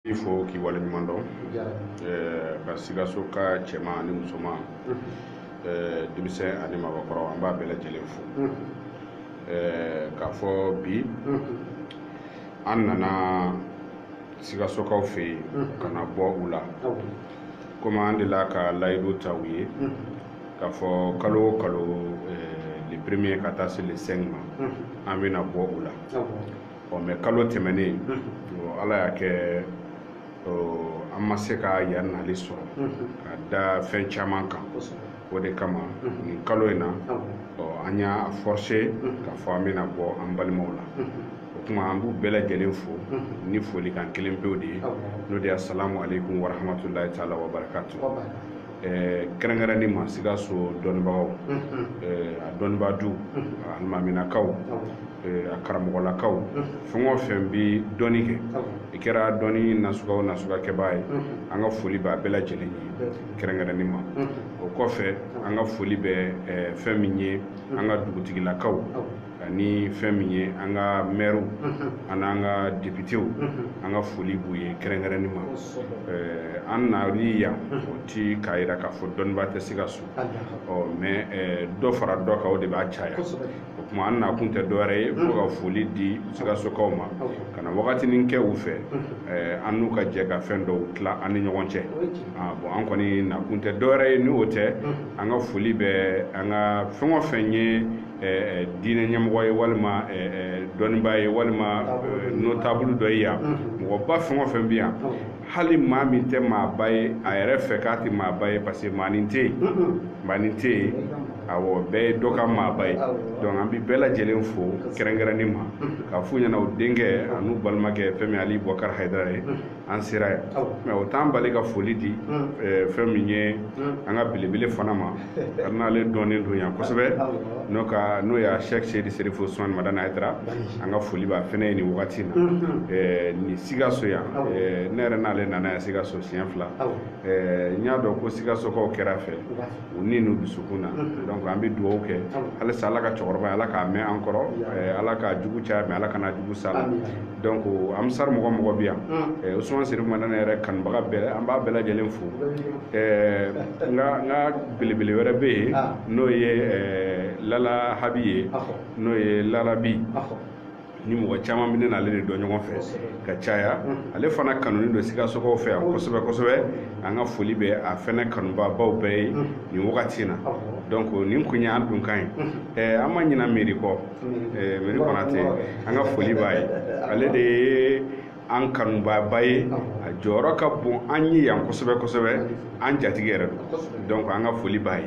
Il faut qu'il voit le monde parce que ce cas chéma ni musoma denmisɛn ani mabɔkɔrɔ an b'a bɛɛ lajɛlen fo k'a fɔ bi an nana Sikasokaw fɛ yen ka na bɔ u la komi an delila ka layidu ta u ye k'a fɔ kalo o kalo le premier ka taa se le 5 ma an bɛna bɔ u la mais kalo tɛmɛnen Ala y'a kɛ an ma se ka yan nali sɔrɔ ka da fɛn caman kan o de kama nin kalo in na an y'a forcer k'a fɔ an bɛna bɔ an balimaw la o kuma an b'u bɛɛ lajɛlen fo ni folikan kelen pewu de ye n'o de ye assalamu alaikum wa rahmatulahi taala wa barakatuh kɛrɛnkɛrɛnni ma Sikaso dɔnnibagaw a dɔnnibaadu a alimaminakaw a karamɔgɔlakaw fɛn o fɛn bɛ dɔnni kɛ i kɛra dɔnni nasuga o nasuga kɛbaa ye an ka foli b'a bɛɛ lajɛlen ye kɛrɛnkɛrɛnni ma o kɔfɛ an ka foli bɛ fɛn min ye an ka dugutigilakaw ani fɛn min ye an ka maires ani an ka députés an ka foli b'u ye kɛrɛnkɛrɛnni ma an nali yan o ti k'a yira k'a fɔ dɔnnibaa tɛ Sikaso mais dɔ fara dɔ kan o de b'a caya o kuma an na kun tɛ dɔwɛrɛ ye fo ka foli di Sikasokaw ma ka na wagatinin kɛ u fɛ an n'u ka jɛ ka fɛn dɔw tila an ni ɲɔgɔn cɛ bon an kɔni na kun tɛ dɔwɛrɛ ye ni o tɛ an ka foli bɛ an ka fɛn o fɛn ye diinɛ ɲɛmɔgɔ ye walima dɔnnibaa ye walima notable dɔ ye yan mɔgɔba fɛn o fɛn bɛ yan hali maa min tɛ maaba ye a yɛrɛ fɛ k'a tɛ maaba ye parce que maanin tɛ yen awɔ bɛɛ ye dɔ ka maaba ye donc an bɛ bɛɛ lajɛlen fo kɛrɛnkɛrɛnni ma k'a f'u ɲɛna o denkɛ a n'u balimakɛ fɛn min Ali Bukari Hayidara ye an sera yan mais o t'an bali ka foli di fɛn min ye an ka belebele fana ma hali n'ale dɔnnen don yan kosɛbɛ n'o ye Cheikh Seydi Serifo Usumani Madani Hayidara an ka foli b'a fɛnɛ ye nin wagati na ni Sikaso yan ne yɛrɛ n'ale nana yan Sikaso siɲɛ 2 n y'a dɔn ko Sikasokaw kɛra fɛ u ni n'u dusukun na donc an bɛ dugawu kɛ halisa Ala ka cɛkɔrɔba ye Ala k'a mɛn an kɔrɔ Ala ka jugu caya mais Ala kana jugu sa la donc amisar mɔgɔ mɔgɔ bɛ yan Usumani Serifo Madani yɛrɛ kanubaga bɛɛ an b'a bɛɛ lajɛlen fo n ka belebele wɛrɛ bɛ yen n'o ye Lala Habi ye n'o ye Larabi ni mɔgɔ caman bɛ ne n'ale de dɔn ɲɔgɔn fɛ ka caya ale fana kanunen don Sikasokaw fɛ yan kosɛbɛ kosɛbɛ an ka foli bɛ a fɛnɛ kanubabaw bɛɛ ye nin wagati na donc nin kun ye an dunkan ye an ma ɲina mairie kɔ mairie Konate an ka foli b'a ye ale de ye an kanubaba ye a jɔyɔrɔ ka bon an ye yan kosɛbɛ kosɛbɛ an jatigi yɛrɛ don donc an ka foli b'a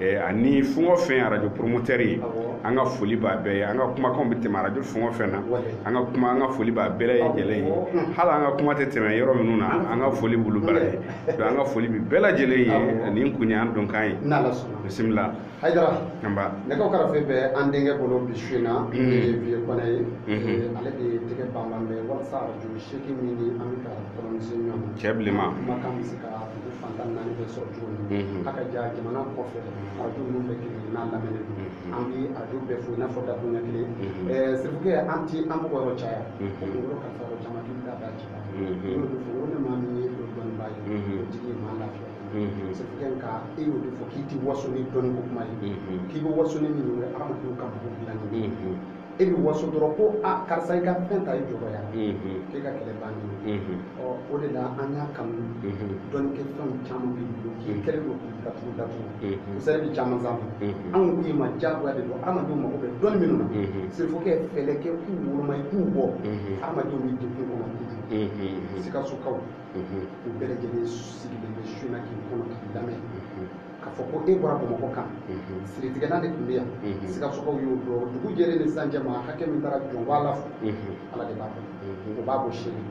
ye ani fɛn o fɛn radio promoteur ye an ka foli b'a bɛɛ ye an ka kumakanw bɛ tɛmɛ radio fɛn o fɛn na an ka foli b'a bɛɛ lajɛlen ye hali an ka kuma tɛ tɛmɛ yɔrɔ minnu na an ka foli b'olu bɛɛ ye donc an ka foli bɛ bɛɛ lajɛlen ye nin kun ye an donkan ye bisimila Hayidara nɛgɛw kɛrɛfɛ bɛ an denkɛ bolo bi su in na Vieux Kɔnɛ ye ale de tɛgɛ banban bɛ walasa radio seegin min ni an bɛ ka kɔlɔnsen ɲɔgɔn na cɛ bilenman kumakan bɛ se ka dugu fantan naani bɛ sɔrɔ cogo min a ka ja jamana kɔfɛ radio ninnu bɛɛ kelen n'a lamɛnnen don an bɛ radio bɛɛ fo i n'a fɔ dakuruɲɛ kelen Serifukɛ an ti an bɔgɔ yɔrɔ caya kunkolo kalifa yɔrɔ caman k'i bɛ taa da ci la y'o de fɔ o de maa min ye dɔnnibaa ye o tigi ye maa lafiya Serifukɛ nka e y'o de fɔ k'i ti waso ni dɔnni ko kuma ye k'i bɛ waso ni min ye adamadenw ka mɔgɔw dilanni e bɛ waso dɔrɔn ko karisa i ka fɛn ta i jɔrɔya k'e ka kɛlɛ bannen o de la an y'a kanu dɔnnikɛ fɛnw caman b'i bolo k'i kɛlen don k'u datugu misali bɛ caman sanfɛ anw k'i ma diyagoya de don adamadenw mago bɛ dɔnni minnu na Serifukɛ fɛlɛ kɛ k'u woloma i k'u bɔ adamadenw bɛ degun kɔnɔ kojugu Sikasokaw u bɛɛ lajɛlen sigilen bɛ su in na k'i kɔnɔ k'i lamɛn k'a fɔ ko e bɔra Bamakɔ kan siritigɛna de tun bɛ yan Sikasokaw y'o dɔn dugu jɛlen ni sisan cɛ ma hakɛ min taara jɔn b'a la fo Ala de b'a dɔn o b'a bɔ sini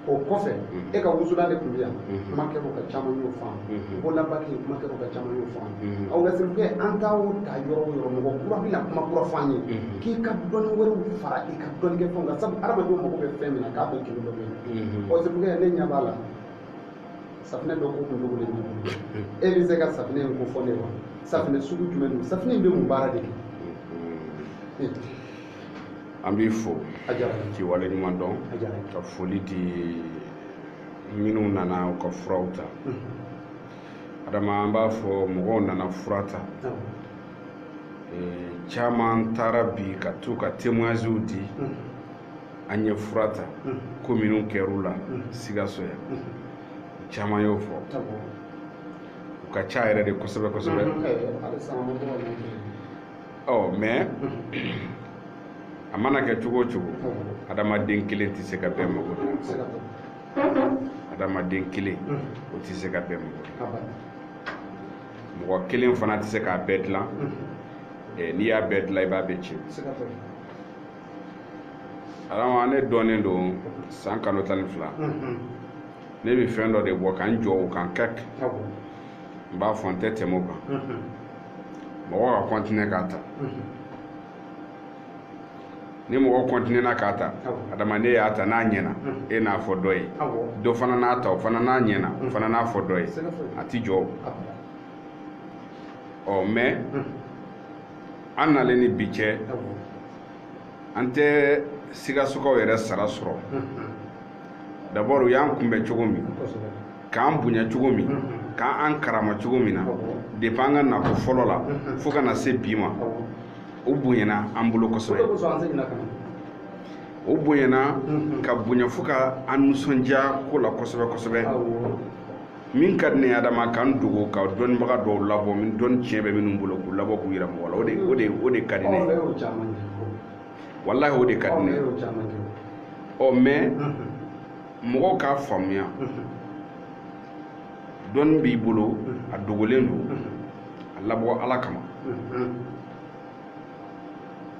o kɔfɛ e ka wusulan de tun bɛ yan kumakɛlaw ka caman y'o faamu bololabaki kumakɛlaw ka caman y'o faamu aw nka Serifukɛ an t'aw ta yɔrɔ o yɔrɔ mɔgɔ kura bɛna kuma kura f'an ye k'i ka dɔnni wɛrɛw fara i ka dɔnnikɛ fɛnw kan sabu adamadenw mago bɛ fɛn min na k'a bɛ kɛlɛ dɔ bɛ yen Serifukɛ ne ɲɛ b'a la safinɛ dɔ ko kun dogolen b'i bolo e bɛ se ka safinɛ in ko fɔ ne wa safinɛ sugu jumɛn don safinɛ in bɛ mun baara de kɛ an b'i fo k'i waleɲuman dɔn ka foli di minnu nana u ka furaw ta adama an b'a fɔ mɔgɔw nana fura ta caman taara bi ka to ka témoignages di an ye fura ta ko minnu kɛr'u la Sikaso yan caman y'o fɔ u ka ca yɛrɛ de kosɛbɛ kosɛbɛ mais a mana kɛ cogo o cogo adamaden kelen tɛ se ka bɛɛ mago dilan adamaden kelen o tɛ se ka bɛɛ mago dilan mɔgɔ kelen fana tɛ se k'a bɛɛ dilan n'i y'a bɛɛ dilan i b'a bɛɛ tiɲɛ adama ne dɔnnen don san kalo 12 ne bɛ fɛn dɔ de bɔ ka n jɔ o kan kɛk n b'a fɔ n tɛ tɛmɛ o kan mɔgɔ ka continuer k'a ta ni mɔgɔ continuer na k'a ta adama ne y'a ta n'a ɲɛna e n'a fɔ dɔ ye dɔ fana n'a ta o fana n'a ɲɛna o fana n'a fɔ dɔ ye a ti jɔ mais an nalen ni bi cɛ an tɛ Sikasokaw yɛrɛ sara sɔrɔ d'abord u y'an kunbɛn cogo min k'an bonya cogo min k'an karama cogo min na depuis an ka nako fɔlɔ la fo ka na se bi ma o bonyana an bolo kosɛbɛ o bonyana ka bonya fo ka an nisɔndiya ko la kosɛbɛ kosɛbɛ min ka di ne ye adama k'an dogo ka dɔnnibaga dɔw labɔ min dɔnni tiɲɛ bɛ minnu bolo k'u labɔ k'u yira mɔgɔ la o de ka di ne ye wallahi o de ka di ne ye mais mɔgɔw k'a faamuya dɔnni b'i bolo a dogolen don a labɔ Ala kama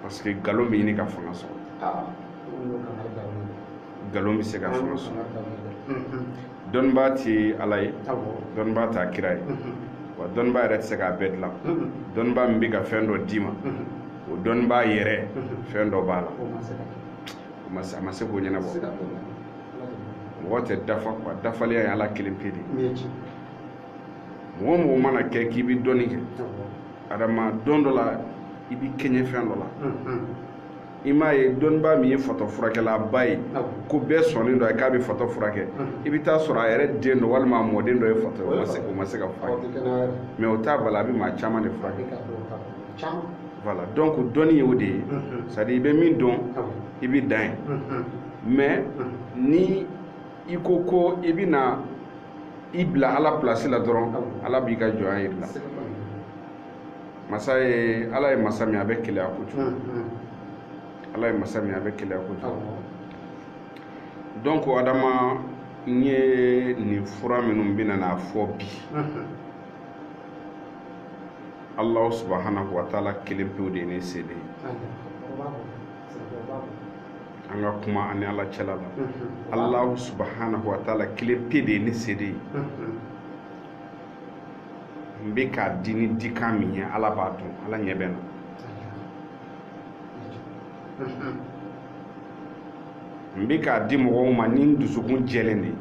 parce que galon bɛ ɲini ka fanga sɔrɔ galon bɛ se ka fanga sɔrɔ dɔnnibaa tɛ Ala ye dɔnnibaa t'a kira ye wa dɔnnibaa yɛrɛ tɛ se k'a bɛɛ dilan dɔnnibaa min bɛ ka fɛn dɔ d'i ma o dɔnnibaa yɛrɛ fɛn dɔ b'a la a ma se k'o ɲɛnabɔ mɔgɔ tɛ dafa quoi dafaliya ye Ala kelen pe de mɔgɔ mɔgɔ mana kɛ k'i bɛ dɔnni kɛ adama don dɔ la i bɛ kɛɲɛ fɛn dɔ la i m'a ye dɔnnibaa min ye fatɔ furakɛlaba ye ko bɛɛ sɔnnen dɔ ye k'a bɛ fatɔ furakɛ i bɛ taa sɔrɔ a yɛrɛ den dɔ walima a mɔden dɔ ye fatɔ o ma se ka furakɛ mais o t'a bala a bɛ maa caman de furakɛ voilà donc dɔnni ye o de ye c'est à dire i bɛ min dɔn i bɛ dan ye mais ni i ko i bɛ na i bila Ala place la dɔrɔn Ala b'i ka jɔnya yir'i la masa ye Ala ye masa min a bɛ keleya kojugu Ala ye masa min a bɛ keleya kojugu donc adama n ye nin fura minnu bɛna n'a fɔ bi Allah subhanahu wa ta'ala kelen pewu de ye ne se de ye an ka kuma ani Ala cɛla la Allah subhanahu wa ta'ala kelen pe de ye ne se de ye n bɛ k'a di ni dikan min ye Ala b'a dɔn Ala ɲɛ bɛ na n bɛ k'a di mɔgɔw ma ni n dusukun jɛlen de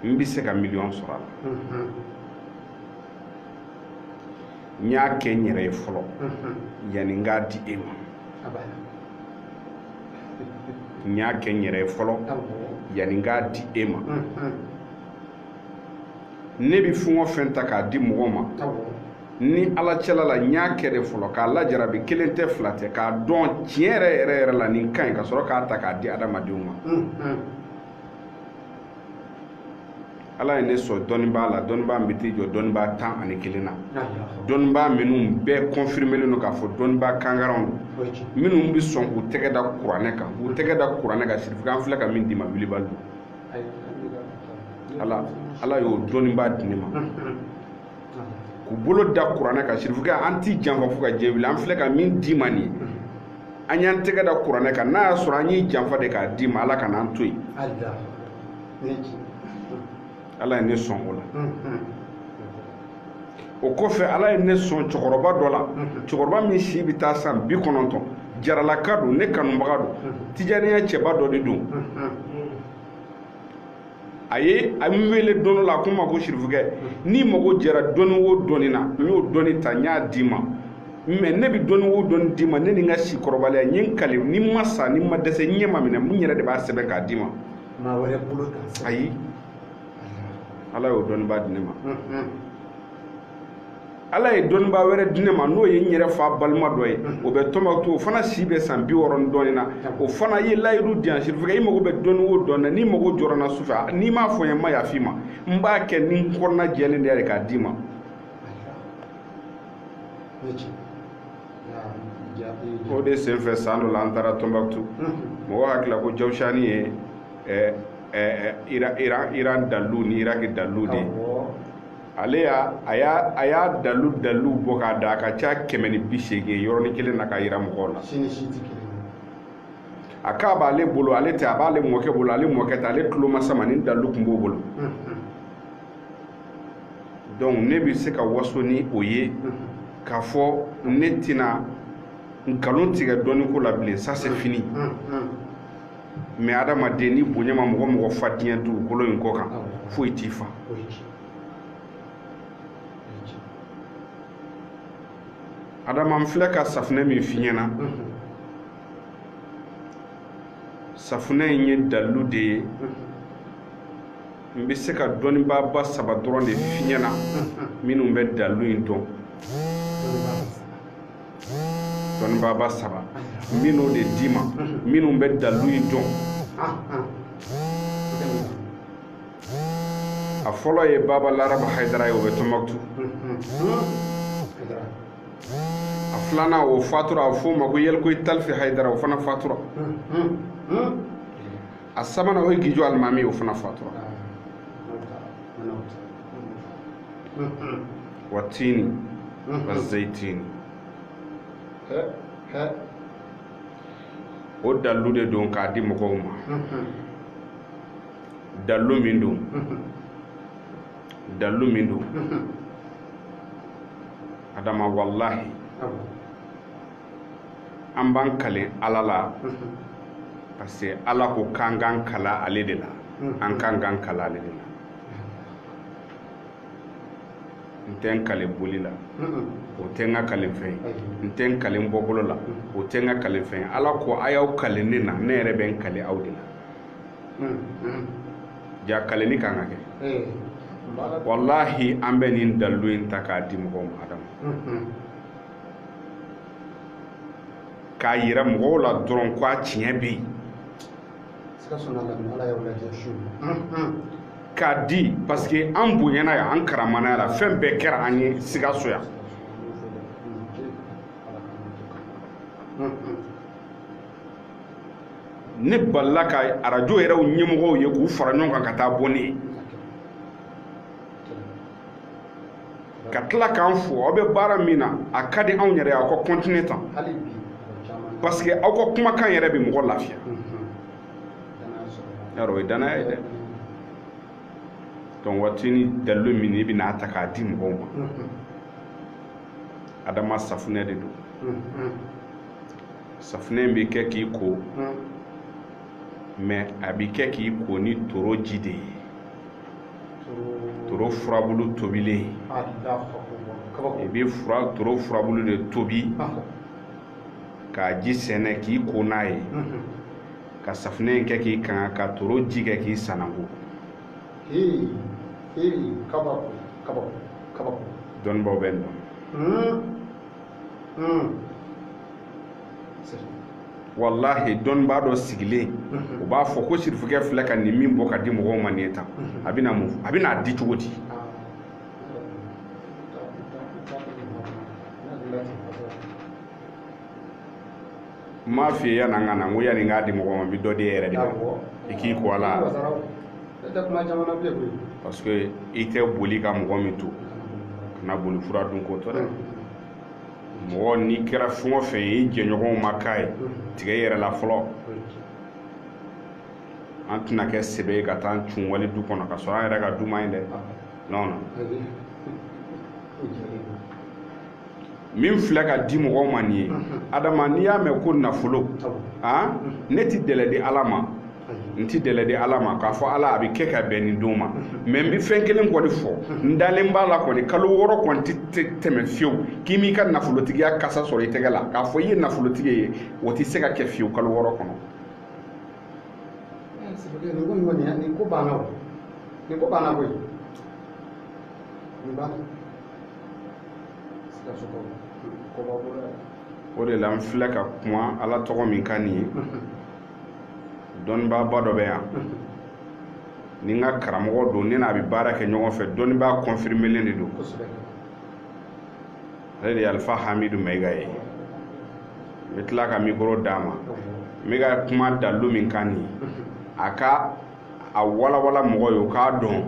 ye n bɛ se ka miliyɔn sɔrɔ a la n y'a kɛ n yɛrɛ ye fɔlɔ yanni n k'a di e ma n y'a kɛ n yɛrɛ ye fɔlɔ yanni n k'a di e ma ne bɛ fɛn o fɛn ta k'a di mɔgɔ ma ni Ala cɛla la n y'a kɛ de fɔlɔ k'a lajarabi kelen tɛ fila tɛ k'a dɔn tiɲɛ yɛrɛ yɛrɛ la nin ka ɲi ka sɔrɔ k'a ta k'a di adamadenw ma Ala ye ne sɔn dɔnnibaa la dɔnnibaa min bɛ t'i jɔ dɔnnibaa 11 na dɔnnibaa minnu bɛɛ confirmelen don k'a fɔ dɔnnibaa kangaranw don minnu bɛ sɔn k'u tɛgɛ da kuranɛ kan k'u tɛgɛ da kuranɛ kan sirifu an filɛ ka min d'i ma wilibali don Ala y'o dɔnnibaa di ne ma k'u bolo da kuranɛ kan sirifu an t'i janfa fo ka diɲɛ wili an filɛ ka min d'i ma nin ye an y'an tɛgɛ da kuranɛ kan n'a y'a sɔrɔ an y'i janfa de k'a d'i ma Ala ka n'an to yen Ala ye ne sɔn o la o kɔfɛ Ala ye ne sɔn cɛkɔrɔba dɔ la cɛkɔrɔba min si bɛ taa san 90 jaralaka don ne kanubaga don tijaniya cɛba dɔ de don a min wele don dɔ la a ko n ma ko sirifukɛ n'i mago jɛra dɔnni o dɔnni na n y'o dɔnni ta n y'a d'i ma mais ne bɛ dɔnni o dɔnni d'i ma ne ni n ka si kɔrɔbaliya n ye n kali ni n ma sa ni n ma dɛsɛ n ɲɛ ma minɛ n yɛrɛ de b'a sɛbɛn k'a d'i ma ma wɛrɛ bolo kan ayi ala y'o dɔnniba di ne ma ala ye dɔnniba wɛrɛ di ne ma n'o ye n yɛrɛ fa balima dɔ ye o bɛ Tombouctou o fana si bɛ san 60 dɔɔnin na o fana ye layidu di yan sirifika i mago bɛ dɔnni o dɔnni na n'i mago jɔra n na sufɛ n'i m'a fɔ n ye n ma yafa i ma n b'a kɛ ni n kɔnɔna jɛlen de ye k'a d'i ma o de senfɛ san dɔ la an taara Tombouctou mɔgɔ hakilila ko Jawusani ye Iran dalilu ni Iraki dalilu de ye ale y'a dalilu bɔ k'a da a ka ca 180 yɔrɔnin kelen na ka yira mɔgɔw la a k'a b'ale bolo ale tɛ a b'ale mɔkɛ bolo ale mɔkɛ tɛ ale tulo ma sama ni dalilu tun b'o bolo donc ne bɛ se ka waso ni o ye k'a fɔ ne tɛna nkalon tigɛ dɔɔnin ko la bilen ça c'est fini mais adamaden ni bonya ma mɔgɔ fa diɲɛ dugukolo in kɔ kan foyi t'i fa adama n filɛ ka safunɛ min f'i ɲɛna safunɛ in ye dalilu de ye n bɛ se ka dɔnnibaba 3 dɔrɔn de f'i ɲɛna minnu bɛ dalilu in dɔn dɔnnibaba 3 minnu de d'i ma minnu bɛ dalilu in dɔn a fɔlɔ ye Baba Larabe Haidara ye o bɛ Tombouctou a filanan o fatura a f'o ma ko Yelikoyi Talifi Haidara o fana fatura a sabanan o ye Gijo Alimami o fana fatura wa tini wa zaytini o dalilu de don k'a di mɔgɔw ma dalilu min don adama wallahi an b'an kale ala la parce que ala ko k'an k'an kala ale de la an k'an k'an kala ale de la n tɛ n kale boli la o tɛ n ka kale fɛn ye n tɛ n kale n bɔbolo la o tɛ n ka kale fɛn ye ala ko a y'aw kale ne na ne yɛrɛ bɛ n kale aw de la ja kaleni kan ka kɛ wallahi an bɛ nin dalilu in ta k'a di mɔgɔw ma adama k'a yira mɔgɔw la dɔrɔn ko a tiɲɛ bɛ yen k'a di parce que an bonyana yan an karamana yan fɛn bɛɛ kɛra an ye Sikaso yan ne balila ka arajo yɛrɛw ɲɛmɔgɔw ye k'u fara ɲɔgɔn kan ka taa bɔ ne ye ka tila k'an fo aw bɛ baara min na a ka di anw yɛrɛ aw ka continuer tan parce que aw ka kumakan yɛrɛ bɛ mɔgɔ lafiya yarɔ o ye danaya ye dɛ donc waati ni dalilu min i bɛna ta k'a di mɔgɔw ma adama safunɛ de don safunɛ in bɛ kɛ k'i ko mais a bɛ kɛ k'i ko ni toro ji de ye toro furabulu tobilen i bɛ toro furabulu de tobi k'a ji sɛnɛ k'i ko n'a ye ka safunɛ in kɛ k'i kan ka toro ji kɛ k'i sanango dɔnnibaw bɛ n dɔn wallahi dɔnnibaa dɔ sigilen o b'a fɔ ko sirifukɛ filɛ ka nin min bɔ ka di mɔgɔw ma nin ye tan a bɛna di cogo di n m'a f'i ye yanni an ka na n ko yanni n k'a di mɔgɔw ma n bɛ dɔ di e yɛrɛ de ma i k'i ko a la parce que i tɛ boli ka mɔgɔ min to kana boli fura dun ko tɔ dɛ mɔgɔ n'i kɛra fɛn o fɛn ye i jɛɲɔgɔnw ma k'a ye tigɛ i yɛrɛ la fɔlɔ an tɛna kɛ sɛbɛ ye ka taa an cun wali du kɔnɔ ka sɔrɔ an yɛrɛ ka du ma ɲi dɛ non min filɛ ka di mɔgɔw ma nin ye adama n'i y'a mɛn ko nafolo ne ti dɛlɛ di ala ma n ti dɛlɛ di ala ma k'a fɔ ala a bɛ kɛ ka bɛn nin don ma mais n bɛ fɛn kelen kɔni fɔ n dalen b'a la kɔni kalo 6 kɔni tɛ tɛmɛ fiyewu k'i m'i ka nafolotigiya kasa sɔrɔ i tɛgɛ la k'a fɔ i ye nafolotigi ye o tɛ se ka kɛ fiyewu kalo 6 kɔnɔ Sifike ni ngoni ni ko bana o. Ni ko bana boy. Ni bana. Sika soko. Ko ba bo. O de la mfilɛ ka kuma ala tɔgɔ min ka nin ye dɔnnibaa dɔ bɛ yan ni n ka karamɔgɔ don ne n'a bɛ baara kɛ ɲɔgɔn fɛ dɔnnibaa kɔnfirmelen de don ale de ye alifa hamidu mayiga ye n bɛ tila ka mikoro d'a ma n bɛ ka kuma dalilu min ka nin ye a ka a walawala mɔgɔ ye o k'a dɔn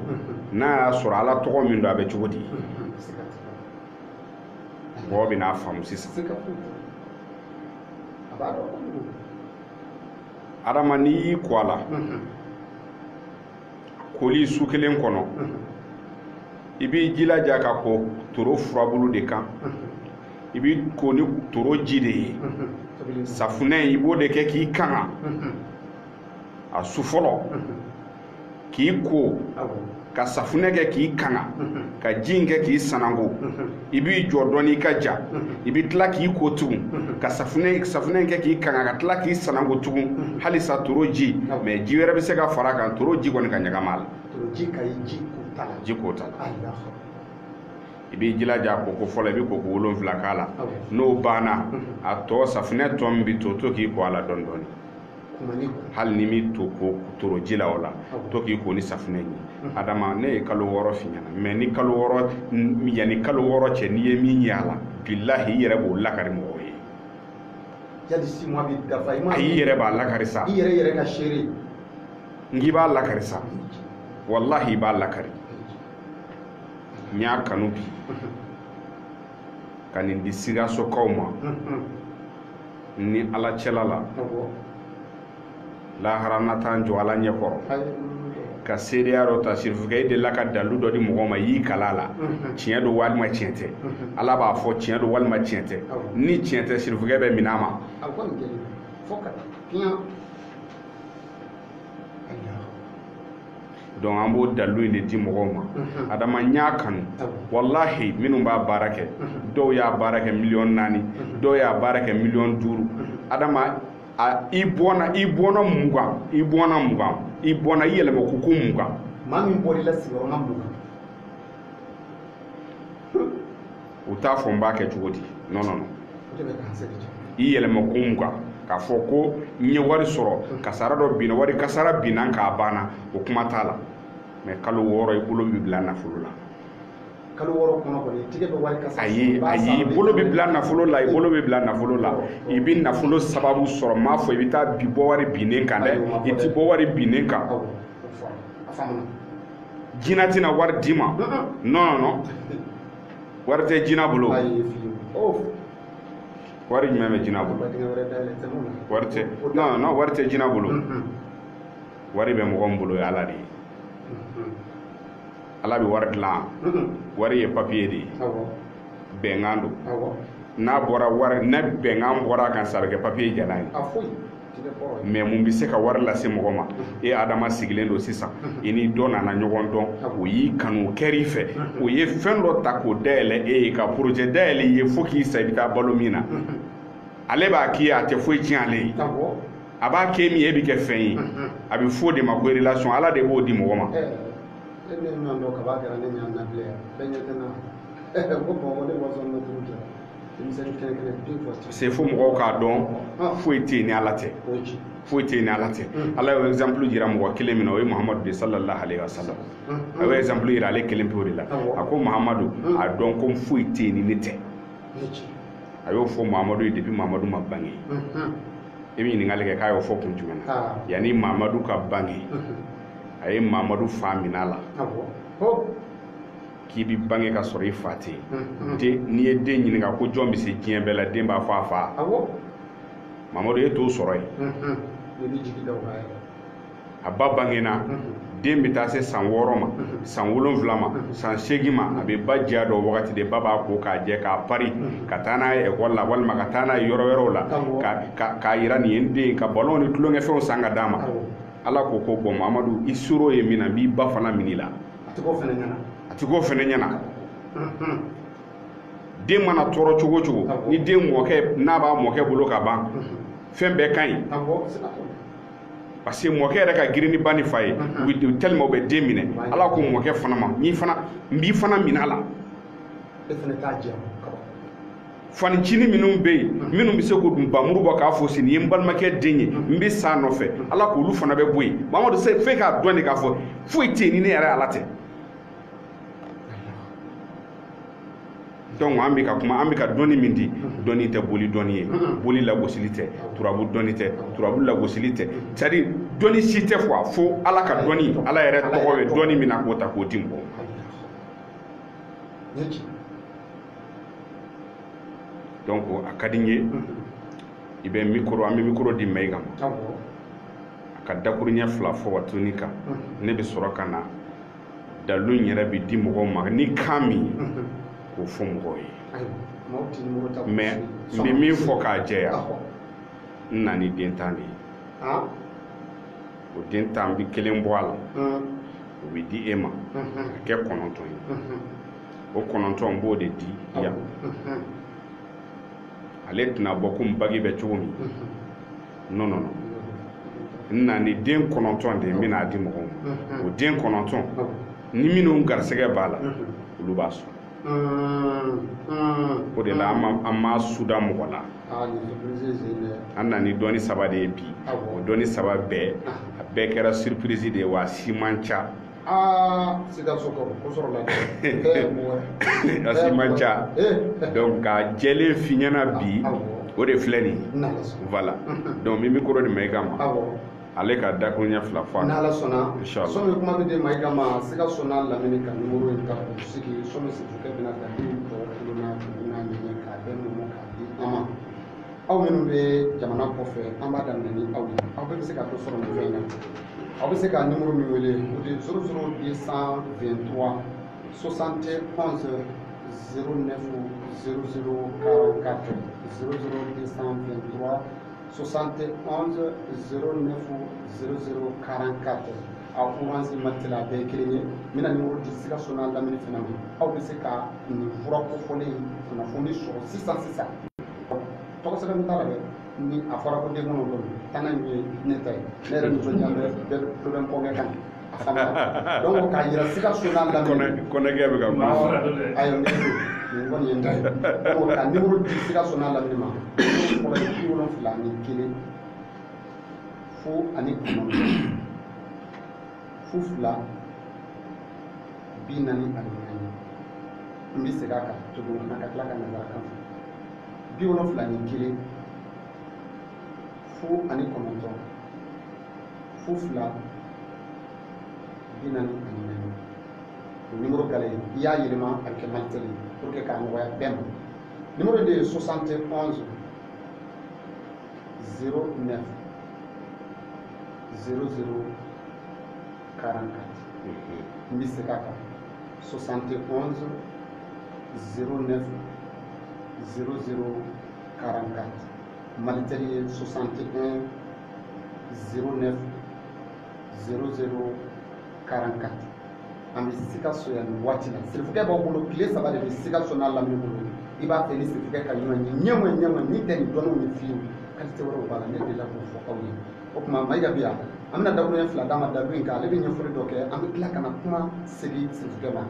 n'a y'a sɔrɔ ala tɔgɔ min don a bɛ cogo di mɔgɔ bɛ n'a faamu sisan adama n'i y'i kɔ a la koli su kelen kɔnɔ i b'i jilaja ka ko toro furabulu de kan i b'i ko ni toro ji de ye safunɛ i b'o de kɛ k'i kanga a su fɔlɔ k'i ko ka safunɛ kɛ k'i kanga ka ji in kɛ k'i sanango i b'i jɔ dɔɔni i ka ja i b'i tila k'i ko tugun ka safunɛ in kɛ k'i kanga ka tila k'i sanango tugun halisa toro ji mais ji wɛrɛ bɛ se ka fara kan toro ji kɔni ka ɲagama la ji ko ta la i b'i jilaja koko fɔlɔ i bɛ koko 7 k'a la n'o banna a tɔ safunɛ tɔ min bɛ to k'i ko a la dɔɔni dɔɔni hali ni mi to ko toro ji la o la to k'i ko ni safunɛ ye adama ne ye kalo 6 fi ɲɛna mais ni kalo 6 yanni kalo 6 cɛ n'i ye min ye a la billahi i yɛrɛ b'o lakari mɔgɔw ye yali 6 mois bi dafa i ma i yɛrɛ b'a lakari sa i yɛrɛ ka seere n k'i b'a lakari sa wallahi i b'a lakari n y'a kanu bi ka nin di Sikasokaw ma ni ala cɛla la lahara nata jɔ ala ɲɛkɔrɔ ka seereya dɔ ta sirifukɛ i delila ka dalu dɔ di mɔgɔ ma y'i kala la tiɲɛ don walima tiɲɛ tɛ ala b'a fɔ tiɲɛ don walima tiɲɛ tɛ ni tiɲɛ tɛ sirifukɛ bɛ minɛ a ma donc an b'o dalu in de di mɔgɔw ma adama n y'a kanu wallahi minnu b'a baara kɛ dɔw y'a baara kɛ 4 dɔw y'a baara kɛ 5 adama i bɔna mugan i yɛlɛma kuku mugan maa min bɔra i la sigiyɔrɔma mugan u t'a fɔ n b'a kɛ cogo di non i yɛlɛma ko mugan k'a fɔ ko n ye wari sɔrɔ kasara dɔ binna wari kasara binna k'a banna o kuma t'a la mais kalo 6 i bolo bɛ bila nafolo la kalo 6 kɔnɔ kɔni tigɛ bɛ wari kasara ayi i bolo bɛ bila nafolo la i bɛ nafolo sababu sɔrɔ m'a fɔ i bɛ taa bi bɔ wari binnen kan dɛ i ti bɔ wari binnen kan jina tɛna wari d'i ma non wari tɛ jina bolo wari jumɛn bɛ jina bolo wari tɛ non wari tɛ jina bolo wari bɛ mɔgɔ min bolo ye ala de ye ala bɛ wari dilan wari ye papier de ye bɛnkan don n'a bɔra wari ne bɛnkan bɔra kan sa bɛ kɛ papier jala ye mais mun bɛ se ka wari lase mɔgɔ ma e adama sigilen don sisan i ni dɔ nana ɲɔgɔn dɔn o y'i kanu kɛr'i fɛ o ye fɛn dɔ ta k'o dayɛlɛ e ye ka projet dayɛlɛ i ye fo k'i sa i bɛ taa balo min na ale b'a k'i ye a tɛ foyi tiɲɛ ale ye a b'a kɛ min ye e bɛ kɛ fɛn ye a bɛ fɔ o de ma ko relation ala de b'o di mɔgɔ ma c'est fo mɔgɔw k'a dɔn foyi tɛ yen ni ala tɛ foyi tɛ yen ni ala tɛ ala ye exemple jira mɔgɔ kelen min na o ye Muhamadu de sallallahu alaihi wasallam a ye exemple jira ale kelen pe o de la a ko Muhamadu a dɔn ko foyi tɛ yen ni ne tɛ a y'o fɔ Muhamadu ye depuis Muhamadu ma bange i bɛ ɲininkali kɛ k'a y'o fɔ kun jumɛn na yanni Muhamadu ka bange a ye Muhamadu fa minɛ a la k'i bi bange ka sɔrɔ i fa tɛ yen n'i ye den ɲininka ko jɔn bɛ se diɲɛ bɛɛ la den b'a fɔ a fa Mamadu ye t'o sɔrɔ yen a ba bangena den bɛ taa se san 6 ma san 7 ma san 8 ma a bɛ ba diya dɔ wagati de ba b'a ko k'a jɛ k'a pari ka taa n'a ye ekɔli la walima ka taa n'a ye yɔrɔ wɛrɛw la k'a yira nin ye n den ka ballon ni tulonkɛfɛnw san ka d'a ma ala ko ko bɔn Mamadu i suro ye min na n b'i ba fana minɛ i la a tɛ k'o fɛnɛ ɲɛna den mana tɔɔrɔ cogo o cogo ni den mɔkɛ n'a b'a mɔkɛ bolo ka ban fɛn bɛɛ ka ɲi parce que mɔkɛ yɛrɛ ka girin ni ba ni fa ye tellement u bɛ den minɛ ala ko mɔkɛ fana ma n'i fana n b'i fana minɛ a la fanicini minnu bɛ yen minnu bɛ se k'u dun bamuru bɔ k'a fɔ si nin ye n balimakɛ den ye n bɛ sa nɔfɛ ala k'olu fana bɛ bɔ yen mamadu f'e k'a dɔn de k'a fɔ foyi tɛ yen ni ne yɛrɛ ala tɛ donc an bɛ ka kuma an bɛ ka dɔnni min di dɔnni tɛ boli dɔnni ye boli lagosili tɛ turabu dɔnni tɛ turabu lagosili tɛ c'est à dire dɔnni si tɛ quoi fo ala ka dɔnni ala yɛrɛ tɔgɔ ye dɔnni min na k'o ta k'o di mɔgɔw ma donc a ka di n ye i bɛ micro an bɛ micro di Mayiga ma a ka dakuru ɲɛ 2 fɔ wa tuguni kan ne bɛ sɔrɔ ka na dalu in yɛrɛ bɛ di mɔgɔw ma ni kan min k'o fɔ mɔgɔw ye mais n bɛ min fɔ k'a jɛya n na ni den tan de ye o den tan bɛ 1 bɔ a la o bɛ di e ma a kɛ 9 ye o 9 n b'o de di yan ale tɛna bɔ ko n bagi bɛ cogo min non non non n na ni den 9 de ye n bɛna di mɔgɔw ma o den 9 ni minnu garisɛgɛ b'a la olu b'a sɔrɔ o de la an ma suda mɔgɔ la an na ni dɔnni 3 de ye bi o dɔnni 3 bɛɛ a bɛɛ kɛra surprise de ye wa a si man ca a si man ca donc ka jɛlen fi ɲɛna bi o de filɛ nin ye voilà donc min bɛ kɔrɔ di Mayiga ma ale ka dakuru ɲɛ 2 fɔ n'ala sɔnna sɔmi kuma bɛ di Mayiga ma Sikaso n'a lamini ka numéro in ta k'u sigi sɔmi Sefukɛ bɛna dalu tɔ kulona n'a ɲini k'a bɛɛ mɔmɔ k'a di an ma aw minnu bɛ jamana kɔfɛ an b'a daminɛ ni aw ye aw bɛɛ bɛ se ka dɔ sɔrɔ nin fɛn in na aw bɛ se ka numéro min wele o de 00223 71 09 0044 00223 71 09 0044 a Orange Money la bɛɛ kelen ye n bɛna numéro di Sikaso n'a lamini fana ma aw bɛ se ka nin fura kofɔlen kunnafoni sɔrɔ sisan tɔgɔ sɛbɛn t'a la dɛ ni a fɔra ko den kɔnɔ don tana min ye ne ta ye ne yɛrɛ nisɔndiya bɛ dɔ bɛ n kɔnkɛ kan a faamuya donc k'a yira Sikaso n'a lamini kɔnɛkɛ bɛ ka kuma ayi nin kɔni ye n ta ye donc ka numéro di Sikaso n'a lamini ma fɔlɔ ye 71 fo ani 9 fu 2 40 ani 4 n bɛ segin a kan tuguni ka tila ka nanzarakan fɔ 71 fu ani 9 fu 2 40 ani 4 o numéro gale i y'a yɛlɛma a bɛ kɛ Malitel pour que k'a nɔgɔya bɛɛ ma numéro de ye 71 09 00 44 n bɛ segin a kan 71 09 00 44 Malitel ye 61 09 00 44 an bɛ Sikaso yan nin waati la Sefukɛ b'aw bolo tile 3 de bɛ Sikaso n'a lamini bolo i b'a fɛ ni Sefukɛ ka ɲɔgɔn ye ɲɛmɔ ni tɛ nin dɔnniw ye fiyewu qualité wɛrɛw b'a la ne delila k'o fɔ aw ye o tuma Mayiga bi yan an bɛna dakuru ɲɛ 2 d'a ma dalu in kan ale bɛ ɲɛfɔli dɔ kɛ an bɛ tila ka na kuma segin Sefukɛ ma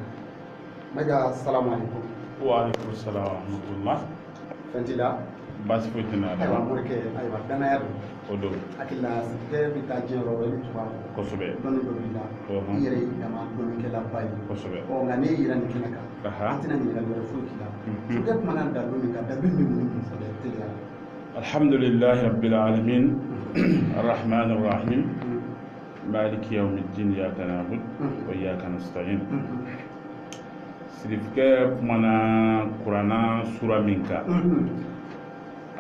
Mayiga salamu aleykum. wa aleykum salam wa rahmatullah. fɛn t'i la. baasi foyi tɛ na. ayiwa morikɛ ayiwa danaya don. o don. hakili la Sefukɛ bɛ taa diɲɛ yɔrɔ o yɔrɔ i bɛ tugu a kɔ. kosɛbɛ. dɔnni dɔ b'i la. i yɛrɛ ye dama dɔnnikɛlaba ye. kosɛbɛ. nka n'e yira nin kɛnɛ kan. an tɛna ɲininkali wɛrɛ foyi k'i la. Sefukɛ kumana dalu min kan dalu min mun kun fɔlɔ teliya la. alhamdulillahi rabbil alamin arrahman arrahim maliki yawmiddin iyyaka na'budu wa iyyaka nasta'in. Sefukɛ kumana Kurana sura min kan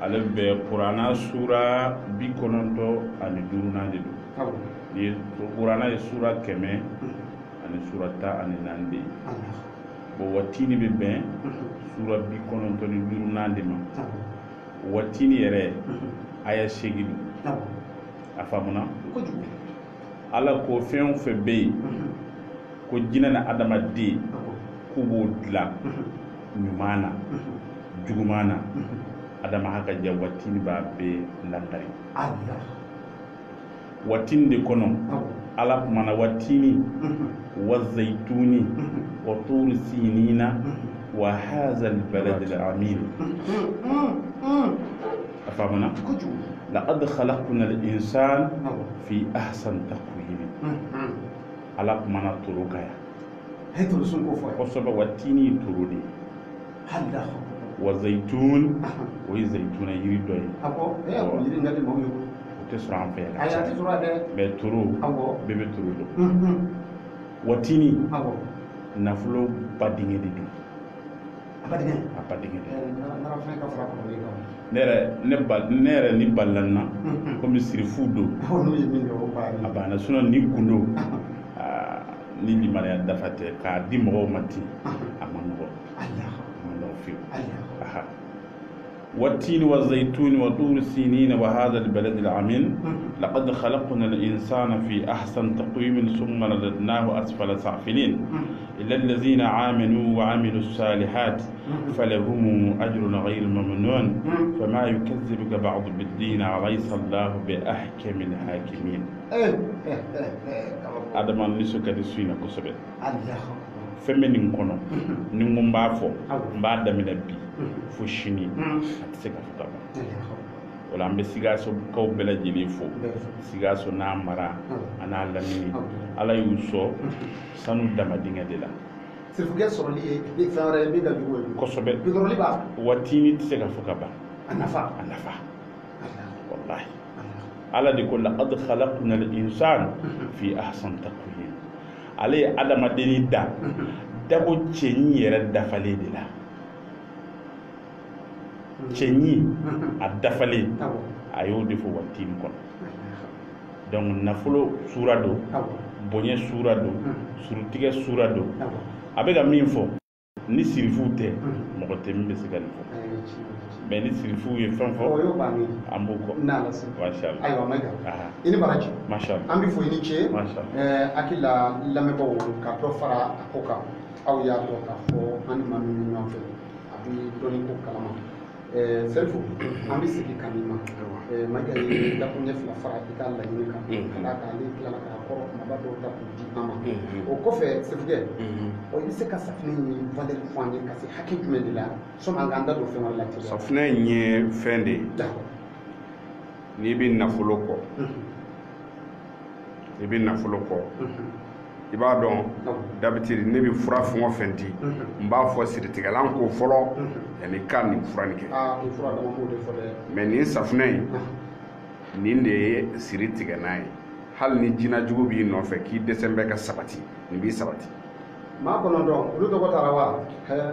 ale bɛ Kurana sura 95 ani 5 de don. Ni Kurana ye sura 100 ani sura 10 ani 4 de ye. Bon watini bɛ bɛn sura 95 ni 5 de ma. Watini yɛrɛ aya 8 don. A faamuna? Ala ko fɛn o fɛn bɛ yen ko jinɛ ni adamaden k'u b'o dilan ɲuman na juguman na adama haka ja watini b'a bɛɛ lankari. watin de kono ala mana watini wa zaituni wa tur sinina wa hadha al balad al amin afamana laqad khalaqna al insan fi ahsan taqwim ala mana turukaya هيتو سونكو فوي وصبا واتيني ترودي هلا وزيتون وزيتون يريدوي ابو ايه ابو يريد نادي مو يقول تسرع عن فيها ايات ترى ده بترو ابو بيبي ترودو واتيني ابو نفلو باديني ديدو abadinge نرى فين كفر كوليكا nere ni ballanna comme siri fudo no yimi do bari abana suno ni gundo ni limana dafate ka di mo mati amano Allah amano fi Allah aha والتين والزيتون وطور سينين وهذا البلد العمين لقد خلقنا الإنسان في أحسن تقويم ثم رددناه أسفل سافلين إلا الذين آمنوا وعملوا الصالحات فلهم أجر غير ممنون فما يكذبك بعض بالدين أليس الله بأحكم الحاكمين هذا ما نسوك دسوينا كسبت femenin kono ni ngum ba fo mba damina bi fo shini atse ka fuka ba wala ambe sigaso ko bela jeli fo sigaso na mara ana lamini ala yuso sanu dama dinga de la sirfuge soroli e fare be ga duwo ko sobe bi goroli ba watini tse ka fuka ba anafa wallahi ala de ko laqad khalaqna al insana fi ahsan taqwim ale adama deni da dabo chenyi yere dafale de la chenyi a dafale ayo defo watin kon donc nafulo sura do bonye sura do surutige sura do abega min fo ni sirifu te mo te mbe sigal fo mais ni sirifu ye fam fo o yo bani ambo ko nala se mashallah aywa maga ini baraji mashallah ambi fo ini che mashallah akila lamebo ka do fara akoka aw ya to ka fo ani manu ni nyonfe abi doni ko kalama selfu ambi sigi kanima maga ni da ko nyef la fara ka la ni ka kala ka ni kala ka ko ma ba do ta di ama o ko fe sefuge o ise ka safne ni valeur foanye ka se hakki jumedi la so ma nganda do fe wala ti safne nye fende ni bi nafulo ko ni bi nafulo ko i b'a dɔn dabitiri ne bi fura fɛn o fɛn di n b'a fɔ siritigɛlan ko fɔlɔ yanni ka nin fura nin kɛ mɛ nin safunɛ in nin de ye siri tigɛ n'a ye hali ni jinajugu b'i nɔfɛ k'i dɛsɛ bɛ ka sabati nin b'i sabati maa kɔnɔntɔn olu tɔgɔ taara wa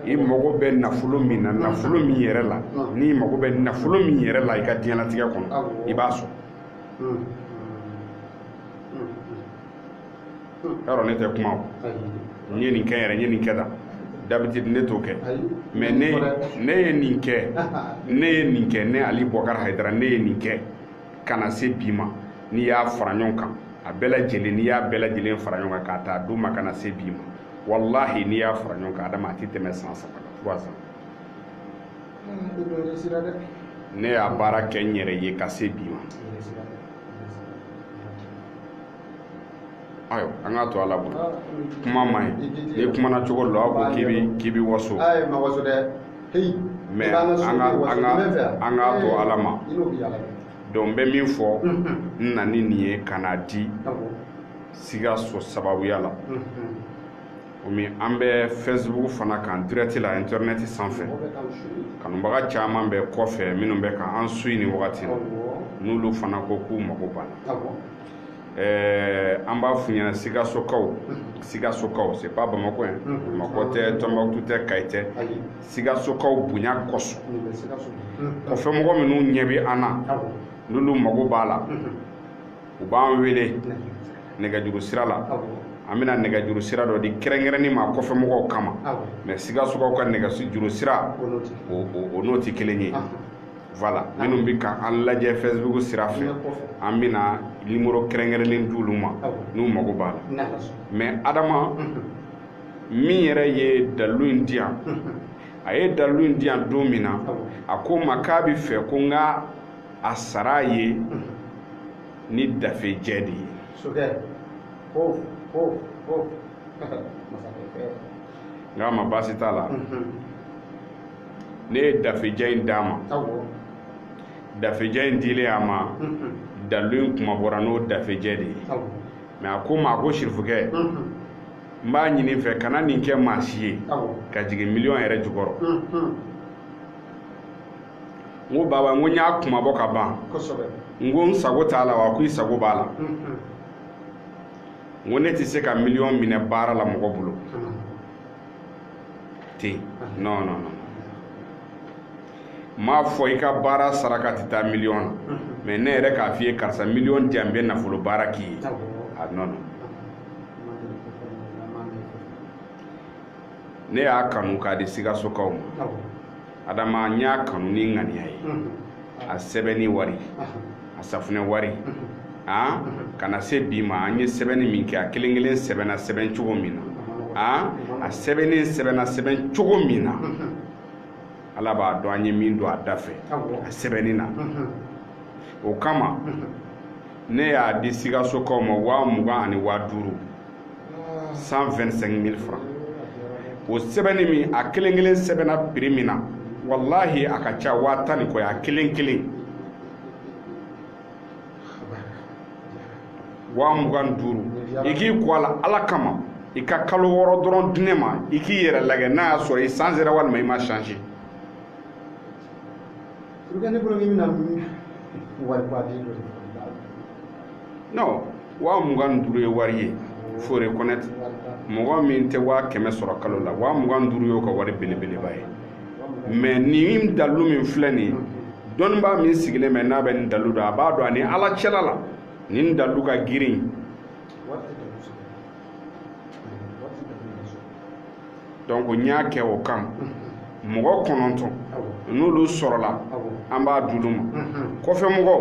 i mago bɛ nafolo min na nafolo min yɛrɛ la n'i mago bɛ nafolo min yɛrɛ la i ka diɲɛlatigɛ kɔnɔ i b'a sɔrɔ yɔrɔ ne tɛ kuma o n ye nin kɛ yɛrɛ n ye nin kɛ da dabitiri ne t'o kɛ mɛ ne ye nin kɛ ne Ali Bukari Hayidara ne ye nin kɛ ka na se bi ma n'i y'a fara ɲɔgɔn kan a bɛɛ lajɛlen n'i y'a bɛɛ lajɛlen fara ɲɔgɔn kan k'a taa d'u ma ka na se bi ma wallahi n'i y'a fara ɲɔgɔn kan adama a tɛ tɛmɛ san 3 kan 3 ans ne y'a baara kɛ n yɛrɛ ye ka se bi ma ayo an ka to ala bolo kuma man ɲi ni kumana cogo dɔ aw ko k'i bi waso mais an ka to ala ma donc n bɛ min fɔ n na ni nin ye ka n'a di Sikaso sababuya la komi an bɛ Facebook fana kan direct la internet sanfɛ kanubaga caman bɛ kɔfɛ minnu bɛ ka an su ni wagati la n'olu fana ko k'u mago banna an b'a f'u ɲɛna Sikasokaw c'est pas Bamako hein Bamako tɛ Tombouctou tɛ Kayi tɛ Sikasokaw bonya kɔsɔn kɔfɛmɔgɔ minnu ɲɛ bɛ an na n'olu mago b'a la u b'an wele nɛgɛjuru sira la an bɛna nɛgɛjuru sira dɔ di kɛrɛnkɛrɛnni ma kɔfɛmɔgɔw kama mais Sikasokaw ka nɛgɛjuru sira o n'o tɛ kelen ye voilà minnu bɛ ka an lajɛ Facebook sira fɛ an bɛna numéro kɛrɛnkɛrɛnnen d'olu ma n'u mago b'a la mais adama min yɛrɛ ye dalilu in di yan a ye dalilu in di yan don min na a ko n ma k'a bɛ fɛ ko n ka a sara a ye ni dafe jɛ de ye. Sokɛ ho masakɛ nka ma baasi t'a la. ne ye dafejɛ in d'a ma. dafejɛ in dilen a ma. dalu in kuma bɔra n'o dafejɛ de ye. mɛ a ko ma ko sirifukɛ n b'a ɲini fɛ kana nin kɛ maa si ye ka jigin miliyɔn yɛrɛ jukɔrɔ. n ko baba n ko n y'a kuma bɔ ka ban. n ko n sago t'a la wa ko i sago b'a la. n ko ne tɛ se ka miliyɔn minɛ baara la mɔgɔ bolo. ten non. m'a fɔ i ka baara saraka tɛ taa miliyɔn na mɛ ne yɛrɛ k'a f'i ye karisa miliyɔn di yan n bɛ nafolo baara k'i ye. non. ne y'a kanu k'a di Sikasokaw ma. adama n y'a kanu ni ŋaniya ye. a sɛbɛnni wari a safunɛ wari ka na se bi ma an ye sɛbɛnni min kɛ a kelen kelen sɛbɛnna sɛbɛn cogo min na a sɛbɛnnen sɛbɛnna sɛbɛn cogo min na ala b'a dɔn an ye min don a da fɛ a sɛbɛnni na o kama ne y'a di Sikasokaw ma 25,000 125,000 francs o sɛbɛnni min a kelen kelen sɛbɛnna prix min na wallahi a ka ca 10,000 ni kɔ ye a kelen kelen 25,000 i k'i kɔ a la ala kama i ka kalo 6 dɔrɔn di ne ma i k'i yɛrɛ lagɛ n'a y'a sɔrɔ i san sera walima i ma changer. non 25,000 ye wari ye faut reconnaître mɔgɔ min tɛ 100 sɔrɔ kalo la 25,000 y'o ka wari belebeleba ye mais nin dalu min filɛ nin ye dɔnnibaa min sigilen bɛ n'a bɛ nin dalu dɔn a b'a dɔn ani ala cɛla la nin dalu ka girin. donc n y'a kɛ o kan mɔgɔ 9 n'olu sɔrɔla an b'a d'olu ma kɔfɛ mɔgɔ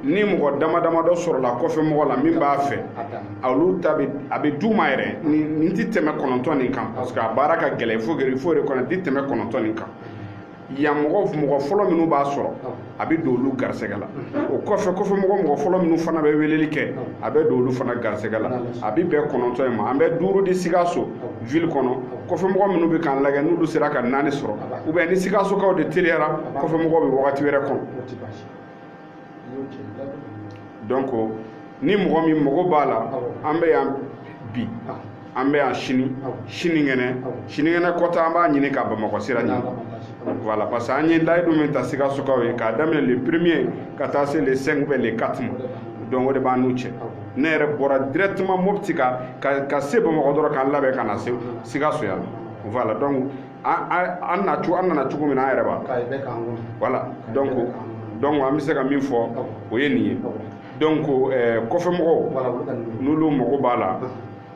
ni mɔgɔ dama dɔ sɔrɔla kɔfɛ mɔgɔ la min b'a fɛ olu ta a bɛ d'u ma yɛrɛ nin tɛ tɛmɛ 9 nin kan parce que a baara ka gɛlɛn il faut reconnaître tɛ tɛmɛ 9 nin kan yan mɔgɔ fɔlɔ minnu b'a sɔrɔ a bɛ don olu garisɛgɛ la o kɔfɛ mɔgɔ fɔlɔ minnu fana bɛ weleli kɛ a bɛ don olu fana garisɛgɛ la a bɛ bɛn 9 in ma an bɛ 5 di Sikaso ville kɔnɔ kɔfɛ mɔgɔ minnu bɛ k'an lagɛ n'olu sera ka 4 sɔrɔ ou bien ni Sikasokaw de teliyara kɔfɛ mɔgɔ bɛ wagati wɛrɛ kɔnɔ. donc ni mɔgɔ min mago b'a la an bɛ yan bi an bɛ yan sinikɛnɛ kɔta an b'a ɲini ka Bamakɔ sira ɲini. voilà parce que an ye layidu min ta Sikasokaw ye k'a daminɛ le 1er ka taa se le 5 ou bien le 4 ma donc o de b'an n'u cɛ ne yɛrɛ bɔra directement Mopti ka se Bamakɔ dɔrɔn k'an labɛn ka na se Sikaso yan voilà donc an nana cogo min na an yɛrɛ b'a voilà donc an bɛ se ka min fɔ o ye nin ye donc kɔfɛmɔgɔw n'olu mago b'a la